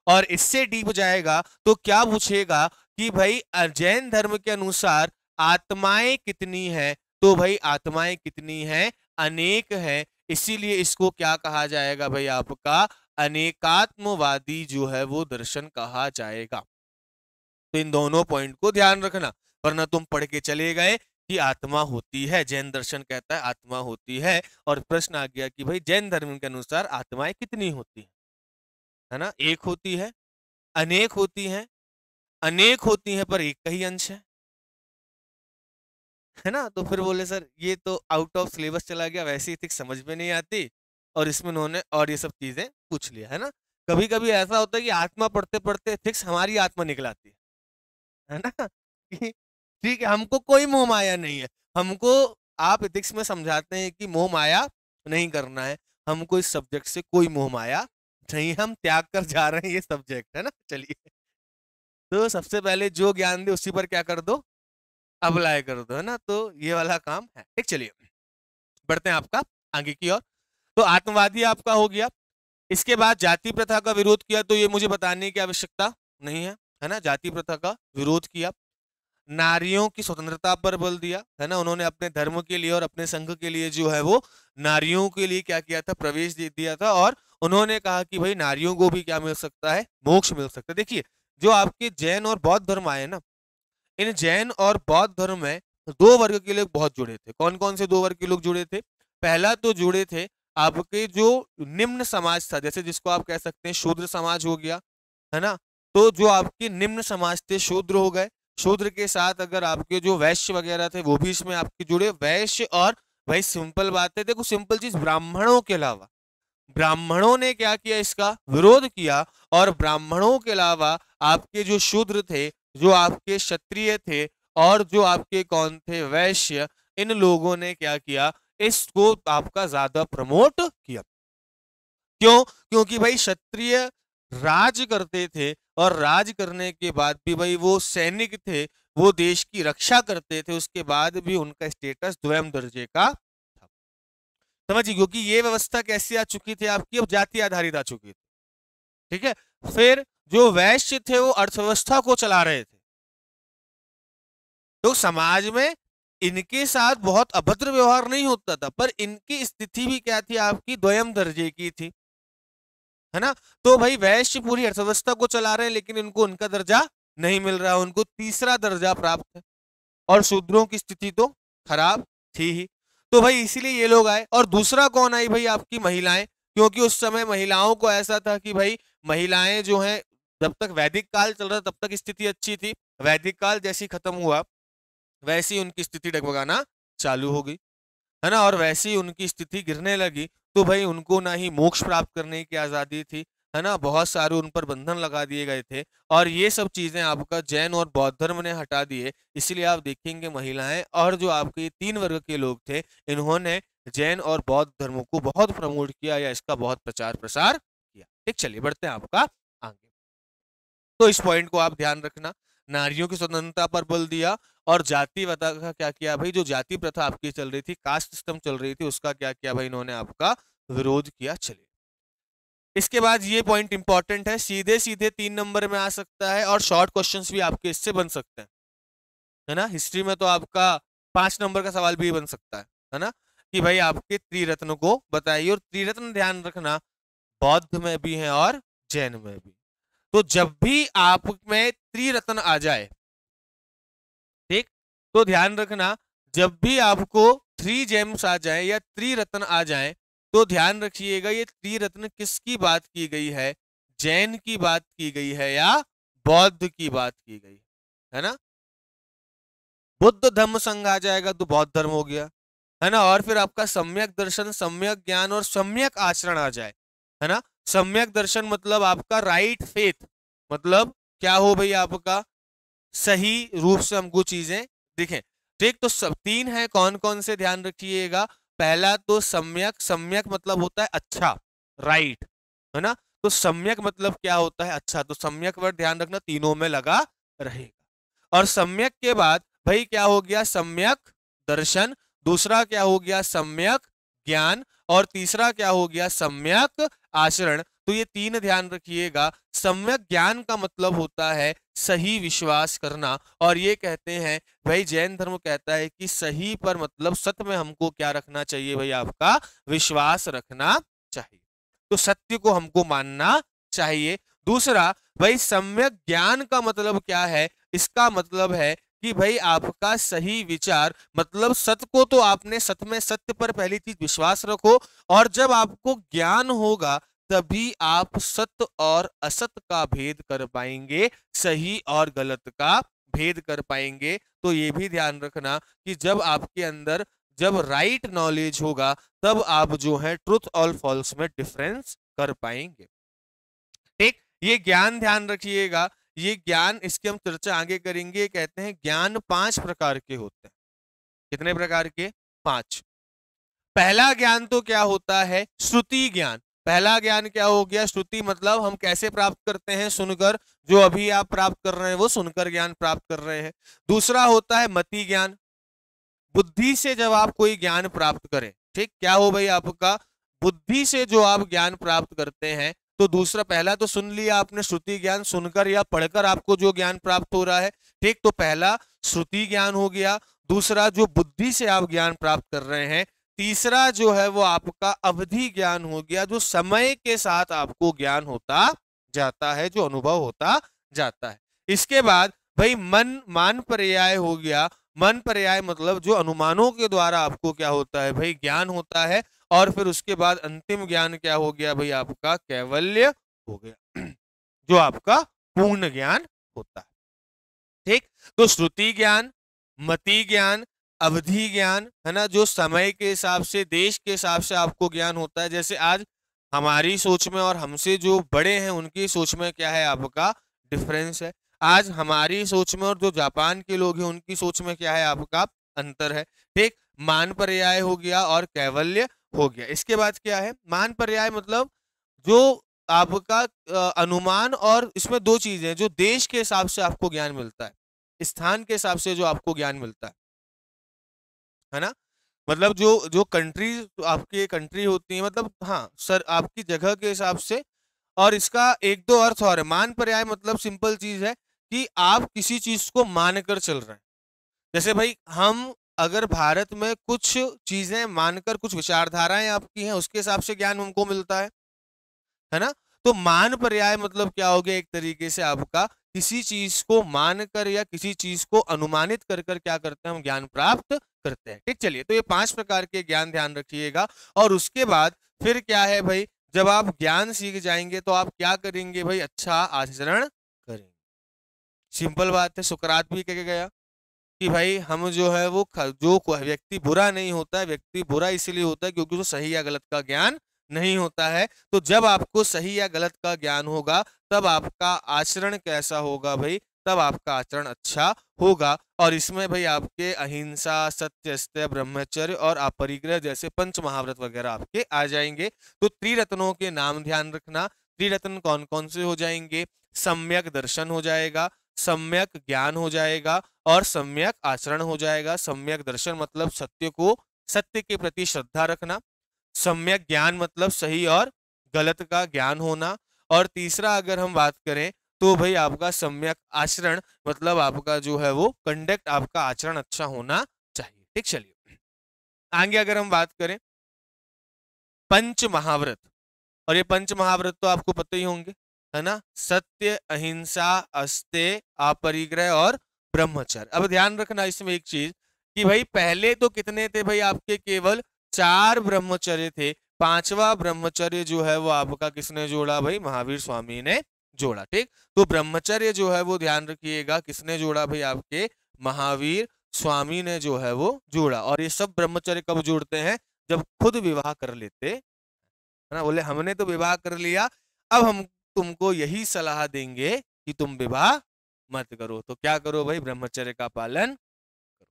[SPEAKER 1] और इससे डीप जाएगा तो क्या पूछेगा कि भाई जैन धर्म के अनुसार आत्माएं कितनी है, तो भाई आत्माएं कितनी हैं, अनेक है। इसीलिए इसको क्या कहा जाएगा भाई, आपका अनेकात्मवादी जो है वो दर्शन कहा जाएगा। तो इन दोनों पॉइंट को ध्यान रखना, वरना तुम पढ़ के चले गए कि आत्मा होती है, जैन दर्शन कहता है आत्मा होती है, और प्रश्न आ गया कि भाई जैन धर्म के अनुसार आत्माएं कितनी होती है ना, एक होती है, अनेक होती हैं, अनेक होती हैं पर एक का ही अंश है ना। तो फिर बोले सर ये तो आउट ऑफ सिलेबस चला गया, वैसे ही एथिक्स समझ में नहीं आती, और इसमें उन्होंने और ये सब चीजें पूछ लिया है ना। कभी कभी ऐसा होता है कि आत्मा पढ़ते पढ़ते एथिक्स हमारी आत्मा निकलाती है ना कि ठीक है, हमको कोई मोह माया नहीं है, हमको आप एथिक्स में समझाते हैं कि मोह माया नहीं करना है, हमको इस सब्जेक्ट से कोई मोह माया नहीं, हम त्याग कर जा रहे हैं ये सब्जेक्ट, है ना। चलिए, तो सबसे पहले जो ज्ञान दे उसी पर क्या कर दो, अप्लाई कर दो, है ना। तो ये वाला काम है। ठीक, चलिए बढ़ते हैं आपका आगे की ओर। तो आत्मवादी आपका हो गया। इसके बाद जाति प्रथा का विरोध किया, तो ये मुझे बताने की आवश्यकता नहीं है ना। जाति प्रथा का विरोध किया, नारियों की स्वतंत्रता पर बल दिया, है ना। उन्होंने अपने धर्म के लिए और अपने संघ के लिए जो है वो नारियों के लिए क्या किया था, प्रवेश दे दिया था। और उन्होंने कहा कि भाई नारियों को भी क्या मिल सकता है, मोक्ष मिल सकता है। देखिए, जो आपके जैन और बौद्ध धर्म आए ना, इन जैन और बौद्ध धर्म में दो वर्ग के लोग बहुत जुड़े थे। कौन कौन से दो वर्ग के लोग जुड़े थे, पहला तो जुड़े थे आपके जो निम्न समाज था, जैसे जिसको आप कह सकते हैं शूद्र समाज हो गया, है ना। तो जो आपके निम्न समाज थे शूद्र हो गए। शूद्र के साथ अगर आपके जो वैश्य वगैरह थे वो भी इसमें आपके जुड़े, वैश्य। और भाई सिंपल बात है, देखो सिंपल चीज, ब्राह्मणों के अलावा ब्राह्मणों ने क्या किया, इसका विरोध किया। और ब्राह्मणों के अलावा आपके जो शूद्र थे, जो आपके क्षत्रिय थे, और जो आपके कौन थे, वैश्य, इन लोगों ने क्या किया, इसको आपका ज्यादा प्रमोट किया। क्यों, क्योंकि भाई क्षत्रिय राज करते थे, और राज करने के बाद भी भाई वो सैनिक थे, वो देश की रक्षा करते थे, उसके बाद भी उनका स्टेटस द्वयम दर्जे का था। समझिए, क्योंकि ये व्यवस्था कैसी आ चुकी थी आपकी, अब जाति आधारित आ चुकी थी। ठीक है, फिर जो वैश्य थे वो अर्थव्यवस्था को चला रहे थे, तो समाज में इनके साथ बहुत अभद्र व्यवहार नहीं होता था, पर इनकी स्थिति भी क्या थी, आपकी द्वयम दर्जे की थी, है ना। तो भाई वैश्य पूरी अर्थव्यवस्था को चला रहे हैं, लेकिन इनको उनका दर्जा नहीं मिल रहा, उनको तीसरा दर्जा प्राप्त है। और शूद्रों की स्थिति तो खराब थी ही। तो भाई इसीलिए ये लोग आए। और दूसरा कौन आई भाई, आपकी महिलाएं, क्योंकि उस समय महिलाओं को ऐसा था कि भाई महिलाएं जो हैं, जब तक वैदिक काल चल रहा तब तक स्थिति अच्छी थी, वैदिक काल जैसी खत्म हुआ वैसी उनकी स्थिति डगमगाना चालू हो गई, है ना, और वैसी उनकी स्थिति गिरने लगी। तो भाई उनको ना ही मोक्ष प्राप्त करने की आजादी थी, है ना, बहुत सारे उन पर बंधन लगा दिए गए थे, और ये सब चीजें आपका जैन और बौद्ध धर्म ने हटा दिए। इसलिए आप देखेंगे महिलाएं और जो आपके ये 3 वर्ग के लोग थे, इन्होंने जैन और बौद्ध धर्मों को बहुत प्रमोट किया या इसका बहुत प्रचार प्रसार किया। ठीक, चलिए बढ़ते हैं आपका आगे। तो इस पॉइंट को आप ध्यान रखना, नारियों की स्वतंत्रता पर बल दिया, और जातिवता का क्या किया भाई, जो जाति प्रथा आपकी चल रही थी, कास्ट सिस्टम चल रही थी, उसका क्या किया भाई, इन्होंने आपका विरोध किया। चलिए इसके बाद ये पॉइंट इंपॉर्टेंट है, सीधे सीधे 3 नंबर में आ सकता है, और शॉर्ट क्वेश्चंस भी आपके इससे बन सकते हैं, है ना। हिस्ट्री में तो आपका 5 नंबर का सवाल भी बन सकता है ना, कि भाई आपके त्रिरत्न को बताइए, और त्रिरत्न ध्यान रखना बौद्ध में भी है और जैन में भी। तो जब भी आप में त्रिरत्न आ जाए, ठीक, तो ध्यान रखना, जब भी आपको 3 जेम्स आ जाए या त्रिरत्न आ जाए, तो ध्यान रखिएगा ये त्रिरत्न किसकी बात की गई है, जैन की बात की गई है या बौद्ध की बात की गई है ना। बुद्ध धम्म संघ आ जाएगा तो बौद्ध धर्म हो गया, है ना, और फिर आपका सम्यक दर्शन, सम्यक ज्ञान और सम्यक आचरण आ जाए, है ना। सम्यक दर्शन मतलब आपका राइट फेथ, मतलब क्या हो भाई, आपका सही रूप से हमको चीजें दिखें। ठीक, तो सब 3 है, कौन कौन से ध्यान रखिएगा। पहला तो सम्यक, सम्यक मतलब होता है अच्छा, राइट, है ना। तो सम्यक मतलब क्या होता है, अच्छा, तो सम्यक वर्ड ध्यान रखना तीनों में लगा रहेगा। और सम्यक के बाद भाई क्या हो गया, सम्यक दर्शन, दूसरा क्या हो गया, सम्यक ज्ञान, और तीसरा क्या हो गया, सम्यक आचरण। तो ये 3 ध्यान रखिएगा। सम्यक ज्ञान का मतलब होता है सही विश्वास करना, और ये कहते हैं भाई, जैन धर्म कहता है कि सही पर मतलब सत्य में हमको क्या रखना चाहिए भाई, आपका विश्वास रखना चाहिए, तो सत्य को हमको मानना चाहिए। दूसरा भाई सम्यक ज्ञान का मतलब क्या है, इसका मतलब है कि भाई आपका सही विचार, मतलब सत्य को तो आपने सत्य में, सत्य पर पहली चीज विश्वास रखो, और जब आपको ज्ञान होगा तभी आप सत्य और असत्य का भेद कर पाएंगे, सही और गलत का भेद कर पाएंगे। तो ये भी ध्यान रखना कि जब आपके अंदर जब राइट नॉलेज होगा, तब आप जो है ट्रुथ और फॉल्स में डिफरेंस कर पाएंगे। ठीक, ये ज्ञान ध्यान रखिएगा, ये ज्ञान, इसकी हम चर्चा आगे करेंगे। कहते हैं ज्ञान 5 प्रकार के होते हैं। कितने प्रकार के, 5। पहला ज्ञान तो क्या होता है, श्रुति ज्ञान। पहला ज्ञान क्या हो गया, श्रुति, मतलब हम कैसे प्राप्त करते हैं, सुनकर, जो अभी आप प्राप्त कर रहे हैं वो सुनकर ज्ञान प्राप्त कर रहे हैं। दूसरा होता है मति ज्ञान, बुद्धि से जब आप कोई ज्ञान प्राप्त करें, ठीक, क्या हो भाई आपका, बुद्धि से जो आप ज्ञान प्राप्त करते हैं। तो दूसरा, पहला तो सुन लिया आपने श्रुति ज्ञान, सुनकर या पढ़कर आपको जो ज्ञान प्राप्त हो रहा है, ठीक, तो पहला श्रुति ज्ञान हो गया। दूसरा जो बुद्धि से आप ज्ञान प्राप्त कर रहे हैं। तीसरा जो है वो आपका अवधि ज्ञान हो गया, जो समय के साथ आपको ज्ञान होता जाता है, जो अनुभव होता जाता है। इसके बाद भाई मन, मान पर्याय हो गया। मन पर्याय मतलब जो अनुमानों के द्वारा आपको क्या होता है भाई, ज्ञान होता है। और फिर उसके बाद अंतिम ज्ञान क्या हो गया भाई, आपका कैवल्य हो गया, जो आपका पूर्ण ज्ञान होता है। ठीक, तो श्रुति ज्ञान, मति ज्ञान, अवधि ज्ञान, है ना, जो समय के हिसाब से, देश के हिसाब से आपको ज्ञान होता है। जैसे आज हमारी सोच में और हमसे जो बड़े हैं उनकी सोच में क्या है, आपका डिफरेंस है। आज हमारी सोच में और जो जापान के लोग हैं उनकी सोच में क्या है, आपका अंतर है। ठीक, मान पर्याय हो गया और कैवल्य हो गया। इसके बाद क्या है, मान पर्याय मतलब जो आपका अनुमान, और इसमें 2 चीजें, जो देश के हिसाब से आपको ज्ञान मिलता है, स्थान के हिसाब से जो आपको ज्ञान मिलता है ना, मतलब जो जो कंट्री आपकी कंट्री होती है, मतलब हाँ सर, आपकी जगह के हिसाब से। और इसका 1-2 अर्थ और है। मान पर्याय मतलब सिंपल चीज है कि आप किसी चीज को मानकर चल रहे हैं। जैसे भाई हम अगर भारत में कुछ चीजें मानकर, कुछ विचारधाराएं आपकी हैं, उसके हिसाब से ज्ञान हमको मिलता है ना। तो मान पर्याय मतलब क्या हो गया, एक तरीके से आपका किसी चीज को मानकर या किसी चीज को अनुमानित कर कर क्या करते हैं, हम ज्ञान प्राप्त करते हैं। ठीक, चलिए, तो ये 5 प्रकार के ज्ञान ध्यान रखिएगा। और उसके बाद फिर क्या है भाई, जब आप ज्ञान सीख जाएंगे तो आप क्या करेंगे भाई, अच्छा आचरण करेंगे। सिंपल बात है, सुकरात भी कह गया कि भाई हम जो है वो जो व्यक्ति बुरा नहीं होता है, व्यक्ति बुरा इसलिए होता है क्योंकि वो सही या गलत का ज्ञान नहीं होता है। तो जब आपको सही या गलत का ज्ञान होगा तब आपका आचरण कैसा होगा भाई, तब आपका आचरण अच्छा होगा। और इसमें भाई आपके अहिंसा, सत्य, अस्तेय, ब्रह्मचर्य और अपरिग्रह जैसे पंच महाव्रत वगैरह आपके आ जाएंगे। तो त्रिरत्नों के नाम ध्यान रखना। त्रिरत्न कौन कौन से हो जाएंगे, सम्यक दर्शन हो जाएगा, सम्यक ज्ञान हो जाएगा और सम्यक आचरण हो जाएगा। सम्यक दर्शन मतलब सत्य के प्रति श्रद्धा रखना। सम्यक ज्ञान मतलब सही और गलत का ज्ञान होना। और तीसरा अगर हम बात करें तो भाई आपका सम्यक आचरण मतलब आपका जो है वो कंडक्ट, आपका आचरण अच्छा होना चाहिए। ठीक, चलिए आगे अगर हम बात करें पंच महाव्रत, और ये पंच महाव्रत तो आपको पता ही होंगे, है ना, सत्य, अहिंसा, अस्तेय, अपरिग्रह और ब्रह्मचर्य। अब ध्यान रखना इसमें एक चीज कि भाई पहले तो कितने थे भाई आपके, केवल 4 ब्रह्मचर्य थे। 5वां ब्रह्मचर्य जो है वो आपका किसने जोड़ा भाई, महावीर स्वामी ने जोड़ा। ठीक, तो ब्रह्मचर्य जो है वो ध्यान रखिएगा किसने जोड़ा भाई, आपके महावीर स्वामी ने जो है वो जोड़ा। और ये सब ब्रह्मचर्य कब जोड़ते हैं, जब खुद विवाह कर लेते, है ना, बोले हमने तो विवाह कर लिया, अब हम तुमको यही सलाह देंगे कि तुम विवाह मत करो। तो क्या करो भाई, ब्रह्मचर्य का पालन करो।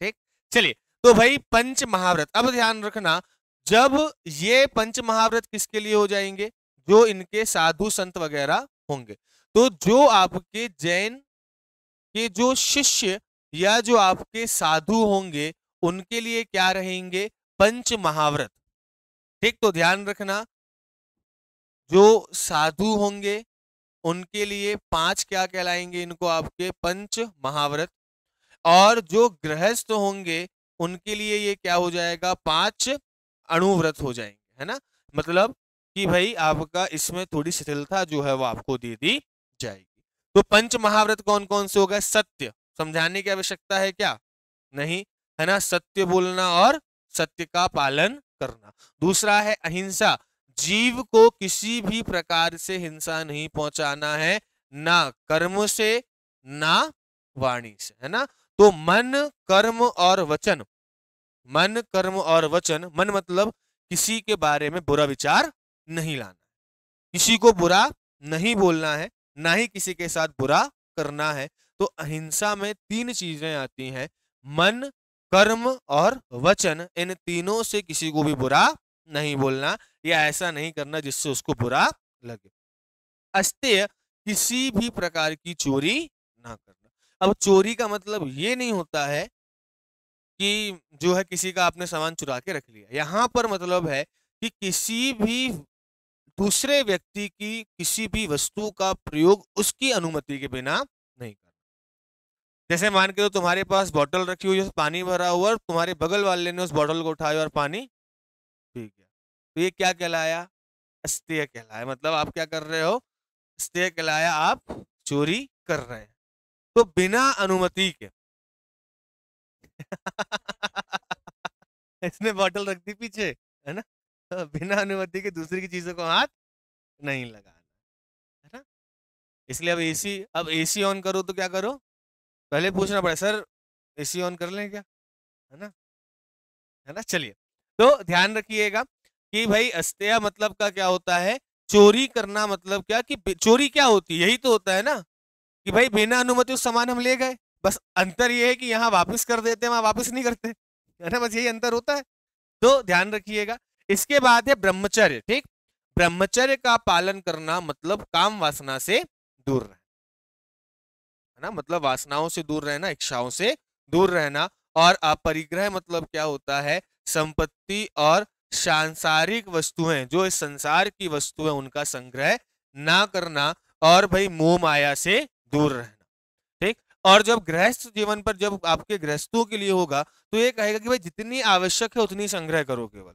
[SPEAKER 1] ठीक, चलिए तो भाई पंच महाव्रत, अब ध्यान रखना जब ये पंच महाव्रत किसके लिए हो जाएंगे, जो इनके साधु संत वगैरह होंगे। तो जो आपके जैन के जो शिष्य या जो आपके साधु होंगे उनके लिए क्या रहेंगे, पंच महाव्रत। ठीक, तो ध्यान रखना जो साधु होंगे उनके लिए 5 क्या कहलाएंगे, इनको आपके पंच महाव्रत। और जो गृहस्थ होंगे उनके लिए ये क्या हो जाएगा, 5 अणुव्रत हो जाएंगे, है ना। मतलब कि भाई आपका इसमें थोड़ी शिथिलता जो है वो आपको दे दी जाएगी। तो पंच महाव्रत कौन कौन से हो गए, सत्य, समझाने की आवश्यकता है क्या, नहीं, है ना, सत्य बोलना और सत्य का पालन करना। दूसरा है अहिंसा, जीव को किसी भी प्रकार से हिंसा नहीं पहुंचाना है, ना कर्म से ना वाणी से, है ना। तो मन, कर्म और वचन, मन, कर्म और वचन, मन मतलब किसी के बारे में बुरा विचार नहीं लाना, किसी को बुरा नहीं बोलना है, ना ही किसी के साथ बुरा करना है। तो अहिंसा में 3 चीजें आती हैं, मन, कर्म और वचन, इन तीनों से किसी को भी बुरा नहीं बोलना या ऐसा नहीं करना जिससे उसको बुरा लगे। अस्तेय, किसी भी प्रकार की चोरी ना करना। अब चोरी का मतलब ये नहीं होता है कि जो है किसी का आपने सामान चुरा के रख लिया, यहां पर मतलब है कि किसी भी दूसरे व्यक्ति की किसी भी वस्तु का प्रयोग उसकी अनुमति के बिना नहीं करना। जैसे मान के तो तुम्हारे पास बोतल रखी हुई है, पानी भरा हुआ और तुम्हारे बगल वाले ने उस बोतल को उठाया और पानी पी गया, तो ये क्या कहलाया, अस्तेय कहलाया। मतलब आप क्या कर रहे हो, अस्तेय कहलाया, आप चोरी कर रहे हैं। तो बिना अनुमति के इसने बॉटल रख दी पीछे, है ना, तो बिना अनुमति के दूसरी की चीजों को हाथ नहीं लगाना, है ना। इसलिए अब एसी ऑन करो तो क्या करो, पहले पूछना पड़े सर एसी ऑन कर लें क्या, है ना, है ना। चलिए तो ध्यान रखिएगा कि भाई अस्तेय मतलब का क्या होता है, चोरी करना। मतलब क्या कि चोरी क्या होती है, यही तो होता है ना कि भाई बिना अनुमति उस सामान हम ले गए, बस अंतर ये है कि यहाँ वापस कर देते हैं, वहां वापस नहीं करते, है ना, बस यही अंतर होता है। तो ध्यान रखिएगा। इसके बाद है ब्रह्मचर्य। ठीक, ब्रह्मचर्य का पालन करना मतलब काम वासना से दूर रहना, है ना, मतलब वासनाओं से दूर रहना, इच्छाओं से दूर रहना। और अपरिग्रह मतलब क्या होता है, संपत्ति और सांसारिक वस्तुएं, जो इस संसार की वस्तुएं उनका संग्रह ना करना और भाई मोह माया से दूर रहना। ठीक, और जब गृहस्थ जीवन पर जब आपके गृहस्थों के लिए होगा तो ये कहेगा कि भाई जितनी आवश्यक है उतनी संग्रह करो केवल,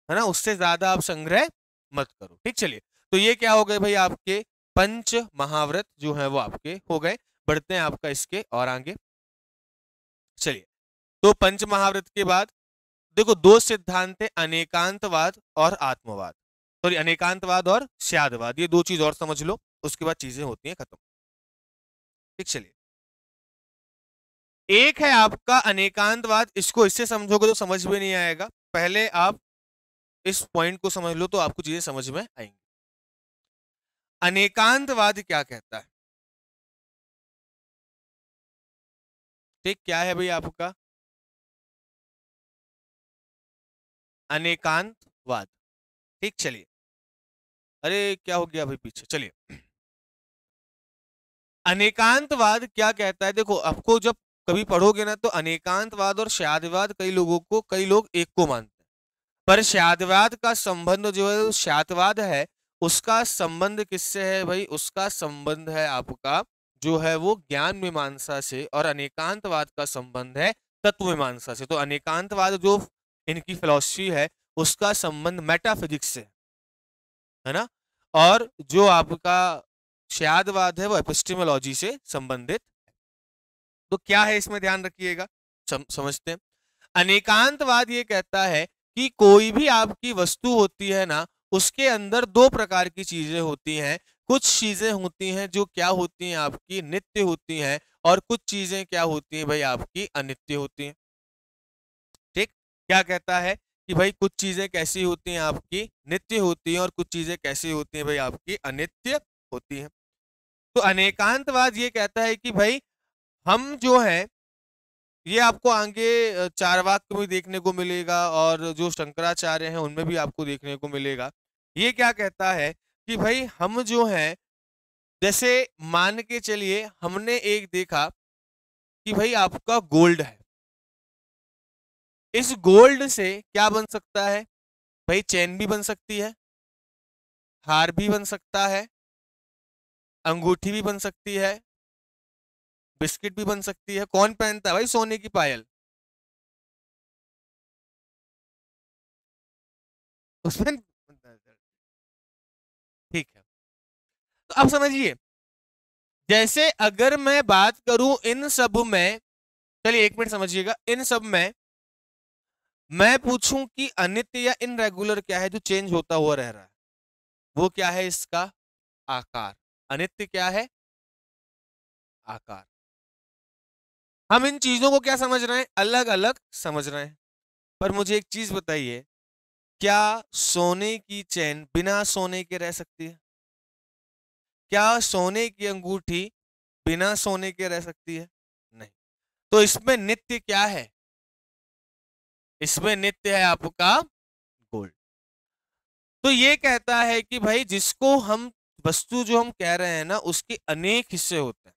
[SPEAKER 1] है ना, उससे ज्यादा आप संग्रह मत करो। ठीक, चलिए तो ये क्या हो गए भाई आपके पंच महाव्रत जो है वो आपके हो गए। बढ़ते हैं आपका इसके और आगे, चलिए तो पंच महाव्रत के बाद देखो दो सिद्धांत है, अनेकांतवाद और आत्मवाद, सॉरी अनेकांतवाद और स्यादवाद, ये दो चीज और समझ लो, उसके बाद चीजें होती हैं खत्म। ठीक, चलिए। एक है आपका अनेकांतवाद, इसको इससे समझोगे तो समझ में नहीं आएगा, पहले आप इस पॉइंट को समझ लो तो आपको चीजें समझ में आएंगी। अनेकांतवाद क्या कहता है? ठीक, क्या है भाई आपका अनेकांतवाद? ठीक, चलिए। अरे क्या हो गया भाई पीछे, चलिए। अनेकांतवाद क्या कहता है? देखो आपको जब कभी पढ़ोगे ना तो अनेकांतवाद और स्यादवाद कई लोग एक को मानते हैं, पर स्यादवाद का संबंध जो है स्यादवाद है, उसका संबंध किससे है भाई? उसका संबंध है आपका जो है वो ज्ञान मीमांसा से, और अनेकांतवाद का संबंध है तत्व मीमांसा से। तो अनेकांतवाद जो इनकी फिलॉसफी है उसका संबंध मेटाफिजिक्स से है ना, और जो आपका स्यादवाद है वो एपिस्टेमोलॉजी से संबंधित। तो क्या है इसमें, ध्यान रखिएगा, समझते हैं। अनेकांतवाद ये कहता है कि कोई भी आपकी वस्तु होती है ना, उसके अंदर दो प्रकार की चीजें होती हैं। कुछ चीजें होती हैं जो क्या होती हैं आपकी नित्य होती हैं, और कुछ चीजें क्या होती हैं भाई आपकी अनित्य होती हैं। ठीक, क्या कहता है कि भाई कुछ चीजें कैसी होती हैं आपकी नित्य होती हैं, और कुछ चीजें कैसी होती हैं भाई आपकी अनित्य होती हैं। तो अनेकांतवाद ये कहता है कि भाई हम जो है, ये आपको आगे चारवाक में देखने को मिलेगा, और जो शंकराचार्य हैं उनमें भी आपको देखने को मिलेगा। ये क्या कहता है कि भाई हम जो हैं, जैसे मान के चलिए हमने एक देखा कि भाई आपका गोल्ड है, इस गोल्ड से क्या बन सकता है भाई? चेन भी बन सकती है, हार भी बन सकता है, अंगूठी भी बन सकती है, बिस्किट भी बन सकती है। कौन पहनता है भाई सोने की पायल? उसमें ठीक है। तो अब समझिए, जैसे अगर मैं बात करूं इन सब में, चलिए एक मिनट समझिएगा, इन सब में मैं पूछूं कि अनित्य या इनरेगुलर क्या है जो चेंज होता हुआ रह रहा है? वो क्या है? इसका आकार। अनित्य क्या है? आकार। हम इन चीजों को क्या समझ रहे हैं? अलग अलग समझ रहे हैं। पर मुझे एक चीज बताइए, क्या सोने की चेन बिना सोने के रह सकती है? क्या सोने की अंगूठी बिना सोने के रह सकती है? नहीं। तो इसमें नित्य क्या है? इसमें नित्य है आपका गोल्ड। तो ये कहता है कि भाई जिसको हम वस्तु जो हम कह रहे हैं ना, उसके अनेक हिस्से होते हैं,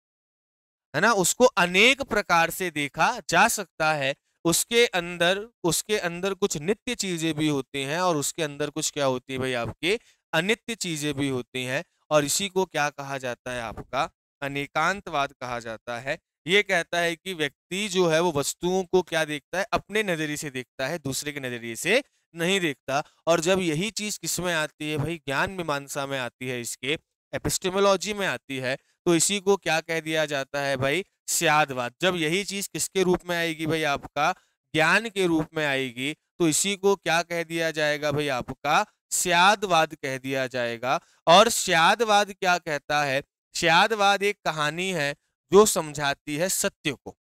[SPEAKER 1] है ना, उसको अनेक प्रकार से देखा जा सकता है। उसके अंदर कुछ नित्य चीजें भी होती हैं, और उसके अंदर कुछ क्या होती है भाई आपके अनित्य चीजें भी होती हैं। और इसी को क्या कहा जाता है? आपका अनेकांतवाद कहा जाता है। ये कहता है कि व्यक्ति जो है वो वस्तुओं को क्या देखता है? अपने नजरिए से देखता है, दूसरे के नजरिए से नहीं देखता। और जब यही चीज किसमें आती है भाई? ज्ञान मीमांसा में आती है, इसके एपिस्टेमोलॉजी में आती है, तो इसी को क्या कह दिया जाता है भाई? स्यादवाद। जब यही चीज किसके रूप में आएगी भाई? आपका ज्ञान के रूप में आएगी, तो इसी को क्या कह दिया जाएगा भाई? आपका स्यादवाद कह दिया जाएगा। और स्यादवाद क्या कहता है? स्यादवाद एक कहानी है जो समझाती है सत्य को।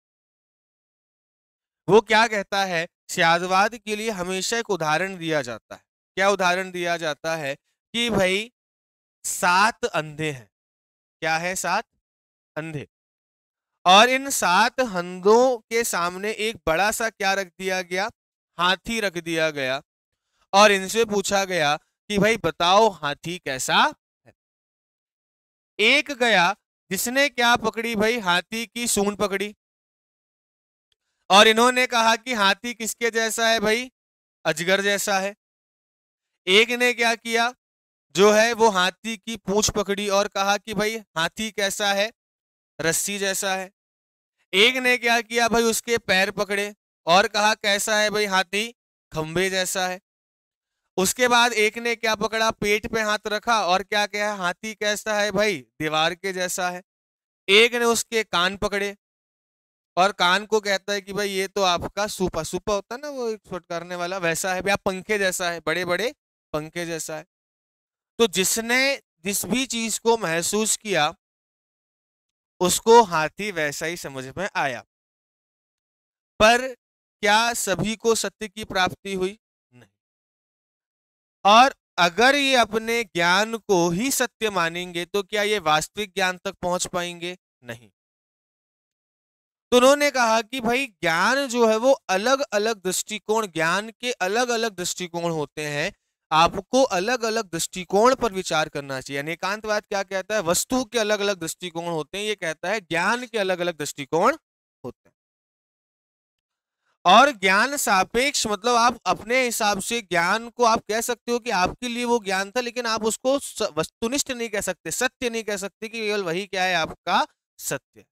[SPEAKER 1] वो क्या कहता है? स्यादवाद के लिए हमेशा एक उदाहरण दिया जाता है। क्या उदाहरण दिया जाता है? कि भाई 7 अंधे हैं। क्या है? 7 अंधे। और इन 7 अंधों के सामने एक बड़ा सा क्या रख दिया गया? हाथी रख दिया गया। और इनसे पूछा गया कि भाई बताओ हाथी कैसा है? एक गया जिसने क्या पकड़ी भाई? हाथी की सूंड पकड़ी। और इन्होंने कहा कि हाथी किसके जैसा है भाई? अजगर जैसा है। एक ने क्या किया? जो है वो हाथी की पूंछ पकड़ी और कहा कि भाई हाथी कैसा है? रस्सी जैसा है। एक ने क्या किया भाई? उसके पैर पकड़े और कहा कैसा है भाई? हाथी खंबे जैसा है। उसके बाद एक ने क्या पकड़ा? पेट पे हाथ रखा और क्या कहा? हाथी कैसा है भाई? दीवार के जैसा है। एक ने उसके कान पकड़े और कान को कहता है कि भाई ये तो आपका सूपा, सूपा होता है ना वो एक फुटकारने वाला, वैसा है भैया, पंखे जैसा है, बड़े बड़े पंखे जैसा है। तो जिसने जिस भी चीज को महसूस किया उसको हाथी वैसा ही समझ में आया। पर क्या सभी को सत्य की प्राप्ति हुई? नहीं। और अगर ये अपने ज्ञान को ही सत्य मानेंगे तो क्या ये वास्तविक ज्ञान तक पहुंच पाएंगे? नहीं। तो उन्होंने कहा कि भाई ज्ञान जो है वो अलग अलग दृष्टिकोण, ज्ञान के अलग अलग दृष्टिकोण होते हैं, आपको अलग अलग दृष्टिकोण पर विचार करना चाहिए। अनेकांतवाद क्या कहता है? वस्तु के अलग अलग दृष्टिकोण होते हैं, ये कहता है ज्ञान के अलग अलग दृष्टिकोण होते हैं। और ज्ञान सापेक्ष मतलब आप अपने हिसाब से ज्ञान को आप कह सकते हो कि आपके लिए वो ज्ञान था, लेकिन आप उसको वस्तुनिष्ठ नहीं कह सकते, सत्य नहीं कह सकते कि केवल वही क्या है आपका सत्य।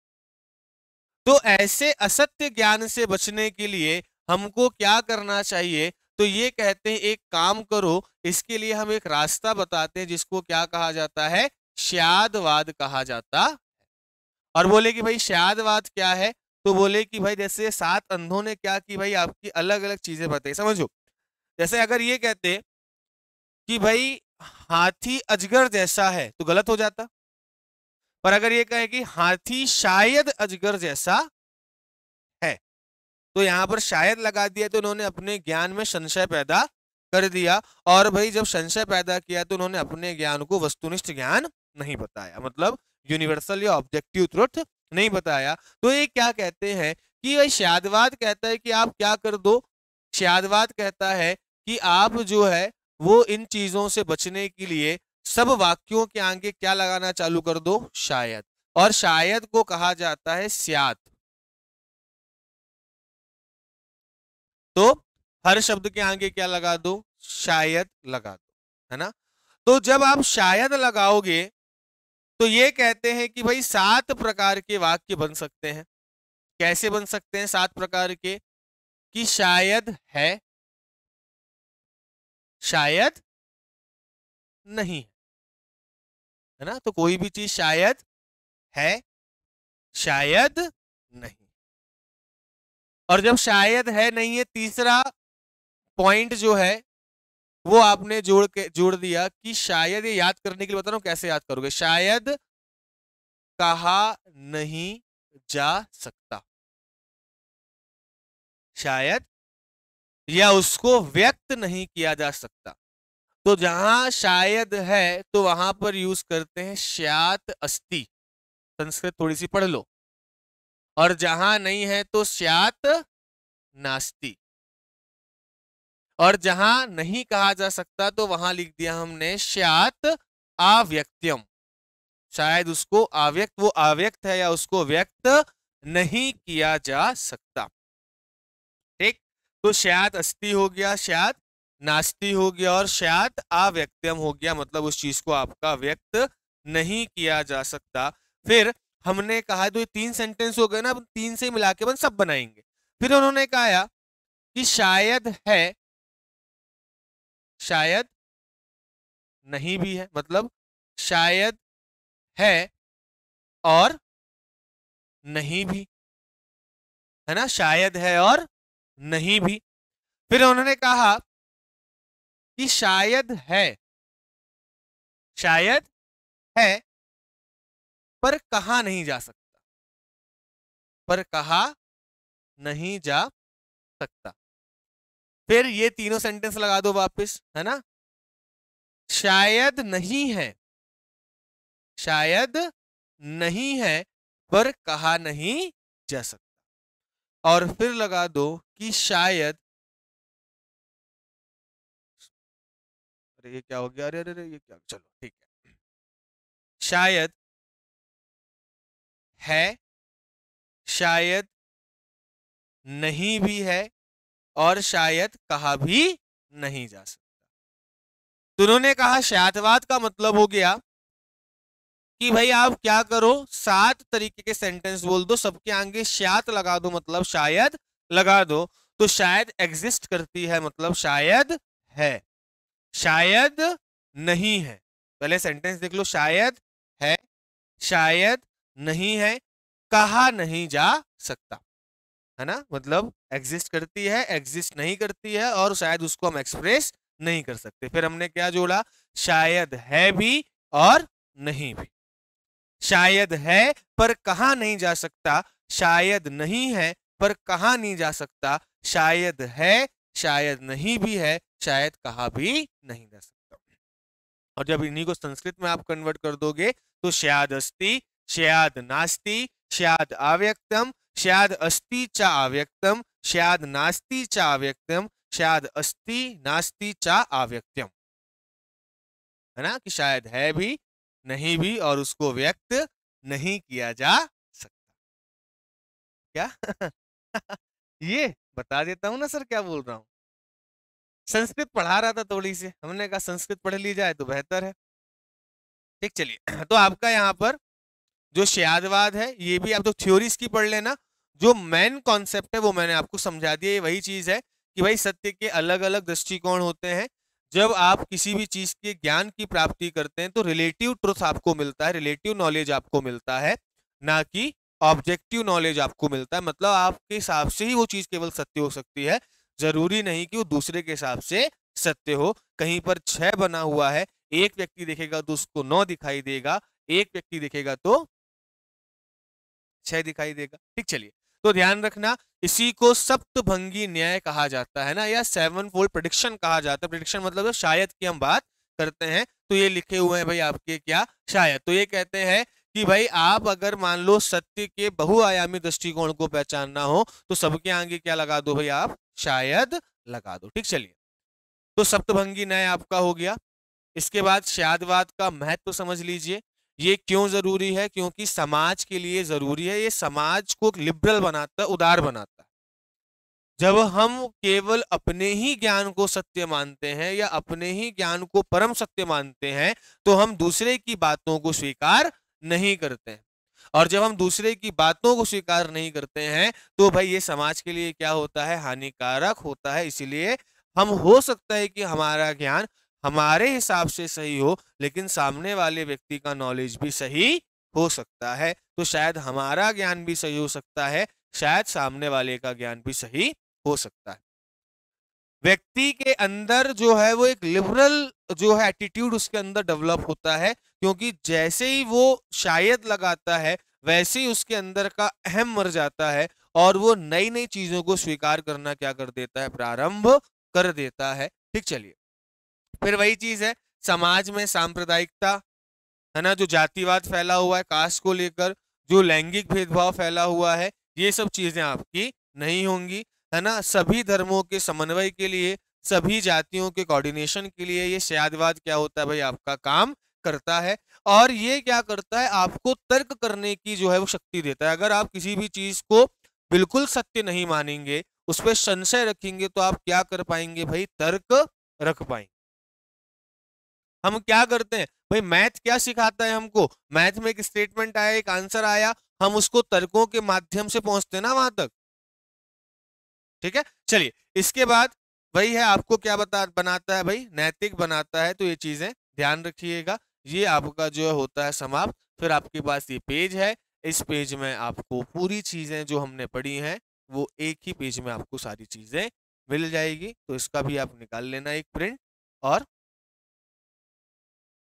[SPEAKER 1] तो ऐसे असत्य ज्ञान से बचने के लिए हमको क्या करना चाहिए? तो ये कहते हैं एक काम करो, इसके लिए हम एक रास्ता बताते हैं जिसको क्या कहा जाता है? श्यादवाद कहा जाता। और बोले कि भाई श्यादवाद क्या है? तो बोले कि भाई जैसे 7 अंधों ने क्या की भाई, आपकी अलग अलग चीजें बताई, समझो। जैसे अगर ये कहते कि भाई हाथी अजगर जैसा है तो गलत हो जाता। पर अगर ये कहे कि हाथी शायद अजगर जैसा है, तो यहां पर शायद लगा दिया, तो उन्होंने अपने ज्ञान में संशय पैदा कर दिया। और भाई जब संशय पैदा किया तो उन्होंने अपने ज्ञान को वस्तुनिष्ठ ज्ञान नहीं बताया, मतलब यूनिवर्सल या ऑब्जेक्टिव ट्रुथ नहीं बताया। तो ये क्या कहते हैं कि भाई श्यादवाद कहता है कि आप क्या कर दो, श्यादवाद कहता है कि आप जो है वो इन चीजों से बचने के लिए सब वाक्यों के आगे क्या लगाना चालू कर दो? शायद। और शायद को कहा जाता है स्यात्। तो हर शब्द के आगे क्या लगा दो? शायद लगा दो, है ना। तो जब आप शायद लगाओगे तो ये कहते हैं कि भाई 7 प्रकार के वाक्य बन सकते हैं। कैसे बन सकते हैं 7 प्रकार के? कि शायद है, शायद नहीं, है ना। तो कोई भी चीज शायद है, शायद नहीं। और जब शायद है नहीं है, तीसरा पॉइंट जो है वो आपने जोड़ दिया कि शायद, ये याद करने के लिए बता रहा हूं कैसे याद करोगे। शायद कहा नहीं जा सकता, शायद, या उसको व्यक्त नहीं किया जा सकता। तो जहां शायद है तो वहां पर यूज करते हैं स्यात् अस्ति, संस्कृत थोड़ी सी पढ़ लो। और जहां नहीं है तो स्यात् नास्ति। और जहां नहीं कहा जा सकता तो वहां लिख दिया हमने स्यात् अव्यक्त्यम, शायद उसको अव्यक्त, वो अव्यक्त है या उसको व्यक्त नहीं किया जा सकता। ठीक। तो स्यात् अस्ति हो गया, स्यात् नास्ति हो गया, और स्यात् अव्यक्त्यम हो गया, मतलब उस चीज को आपका व्यक्त नहीं किया जा सकता। फिर हमने कहा तो ये 3 सेंटेंस हो गए ना, अब 3 से मिला के अपन सब बनाएंगे। फिर उन्होंने कहा कि शायद है, शायद नहीं भी है, मतलब शायद है और नहीं भी, है ना, शायद है और नहीं भी। फिर उन्होंने कहा कि शायद है, शायद है, पर कहा नहीं जा सकता, पर कहा नहीं जा सकता। फिर ये तीनों सेंटेंस लगा दो वापस, है ना। शायद नहीं है, शायद नहीं है, पर कहा नहीं जा सकता। और फिर लगा दो कि शायद, अरे ये क्या हो गया, अरे अरे अरे, ये क्या, चलो ठीक है। शायद है, शायद नहीं भी है, और शायद कहा भी नहीं जा सकता। तो उन्होंने कहा श्यातवाद का मतलब हो गया कि भाई आप क्या करो, 7 तरीके के सेंटेंस बोल दो, सबके आगे श्यात लगा दो, मतलब शायद लगा दो। तो शायद एग्जिस्ट करती है, मतलब शायद है, शायद नहीं है। पहले सेंटेंस देख लो, शायद है, शायद नहीं है, कहा नहीं जा सकता। है ना, मतलब एग्जिस्ट करती है, एग्जिस्ट नहीं करती है, और शायद उसको हम एक्सप्रेस नहीं कर सकते। फिर हमने क्या जोड़ा, शायद है भी और नहीं भी। शायद है पर कहा नहीं जा सकता, शायद नहीं है पर कहा नहीं जा सकता, शायद है, शायद नहीं भी है, शायद कहा भी नहीं जा सकता। और जब इन्हीं को संस्कृत में आप कन्वर्ट कर दोगे तो शायद अस्ति, शायद नास्ति, शायद अव्यक्तम, शायद अस्ति च अव्यक्तम, शायद नास्ति च अव्यक्तम, शायद अस्ति नास्ति च अव्यक्तम, है ना, कि शायद है भी नहीं भी और उसको व्यक्त नहीं किया जा सकता। क्या ये बता देता हूं ना सर, क्या बोल रहा हूं। संस्कृत पढ़ा रहा था थोड़ी सी, हमने कहा संस्कृत पढ़ ली जाए तो बेहतर है। ठीक, चलिए तो आपका यहाँ पर जो शायदवाद है ये भी आप तो थ्योरीज की पढ़ लेना, जो मेन कॉन्सेप्ट है वो मैंने आपको समझा दिया। ये वही चीज है कि भाई सत्य के अलग अलग दृष्टिकोण होते हैं। जब आप किसी भी चीज के ज्ञान की प्राप्ति करते हैं तो रिलेटिव ट्रुथ आपको मिलता है, रिलेटिव नॉलेज आपको मिलता है, ना कि ऑब्जेक्टिव नॉलेज आपको मिलता है। मतलब आपके हिसाब से ही वो चीज केवल सत्य हो सकती है, जरूरी नहीं कि वो दूसरे के हिसाब से सत्य हो। कहीं पर 6 बना हुआ है, एक व्यक्ति देखेगा तो उसको 9 दिखाई देगा, एक व्यक्ति देखेगा तो 6 दिखाई देगा। ठीक, चलिए तो ध्यान रखना, इसी को सप्तभंगी न्याय कहा जाता है ना, या 7 फोल्ड प्रेडिक्शन कहा जाता है। प्रेडिक्शन मतलब शायद की हम बात करते हैं, तो ये लिखे हुए हैं भाई आपके क्या, शायद। तो ये कहते हैं कि भाई आप अगर मान लो सत्य के बहुआयामी दृष्टिकोण को पहचानना हो तो सबके आगे क्या लगा दो भाई, आप शायद लगा दो। ठीक, चलिए तो सप्तभंगी न्याय आपका हो गया। इसके बाद शायदवाद का महत्व समझ लीजिए। ये क्यों जरूरी है, क्योंकि समाज के लिए जरूरी है, ये समाज को लिबरल बनाता है, उदार बनाता है। जब हम केवल अपने ही ज्ञान को सत्य मानते हैं या अपने ही ज्ञान को परम सत्य मानते हैं तो हम दूसरे की बातों को स्वीकार नहीं करते हैं। और जब हम दूसरे की बातों को स्वीकार नहीं करते हैं तो भाई ये समाज के लिए क्या होता है, हानिकारक होता है। इसीलिए हम, हो सकता है कि हमारा ज्ञान हमारे हिसाब से सही हो लेकिन सामने वाले व्यक्ति का नॉलेज भी सही हो सकता है, तो शायद हमारा ज्ञान भी सही हो सकता है, शायद सामने वाले का ज्ञान भी सही हो सकता है। व्यक्ति के अंदर जो है वो एक लिबरल जो है एटीट्यूड उसके अंदर डेवलप होता है, क्योंकि जैसे ही वो शायद लगाता है वैसे ही उसके अंदर का अहम मर जाता है और वो नई नई चीजों को स्वीकार करना क्या कर देता है, प्रारंभ कर देता है। ठीक, चलिए फिर वही चीज है, समाज में सांप्रदायिकता है ना, जो जातिवाद फैला हुआ है कास्ट को लेकर, जो लैंगिक भेदभाव फैला हुआ है, ये सब चीजें आपकी नहीं होंगी, है ना। सभी धर्मों के समन्वय के लिए, सभी जातियों के कोऑर्डिनेशन के लिए ये शायदवाद क्या होता है भाई, आपका काम करता है। और ये क्या करता है, आपको तर्क करने की जो है वो शक्ति देता है। अगर आप किसी भी चीज को बिल्कुल सत्य नहीं मानेंगे, उस पर संशय रखेंगे, तो आप क्या कर पाएंगे भाई, तर्क रख पाएंगे। हम क्या करते हैं भाई, मैथ क्या सिखाता है हमको, मैथ में एक स्टेटमेंट आया, एक आंसर आया, हम उसको तर्कों के माध्यम से पहुंचते ना वहां तक। ठीक है, चलिए इसके बाद वही है, आपको क्या बनाता है भाई, नैतिक बनाता है। तो ये चीजें ध्यान रखिएगा। ये आपका जो होता है समाप्त। फिर आपके पास ये पेज है, इस पेज में आपको पूरी चीजें जो हमने पढ़ी हैं वो एक ही पेज में आपको सारी चीजें मिल जाएगी। तो इसका भी आप निकाल लेना एक प्रिंट और,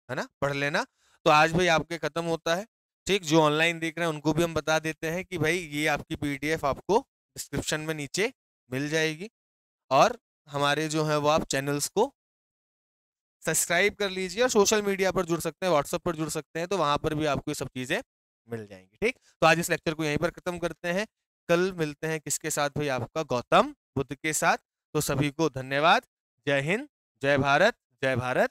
[SPEAKER 1] है ना, पढ़ लेना। तो आज भाई आपके खत्म होता है। ठीक, जो ऑनलाइन देख रहे हैं उनको भी हम बता देते हैं कि भाई ये आपकी पीडीएफ आपको डिस्क्रिप्शन में नीचे मिल जाएगी। और हमारे जो है वो आप चैनल्स को सब्सक्राइब कर लीजिए और सोशल मीडिया पर जुड़ सकते हैं, व्हाट्सएप पर जुड़ सकते हैं, तो वहां पर भी आपको ये सब चीजें मिल जाएंगी। ठीक, तो आज इस लेक्चर को यहीं पर खत्म करते हैं। कल मिलते हैं किसके साथ भाई, आपका गौतम बुद्ध के साथ। तो सभी को धन्यवाद। जय हिंद, जय भारत, जय भारत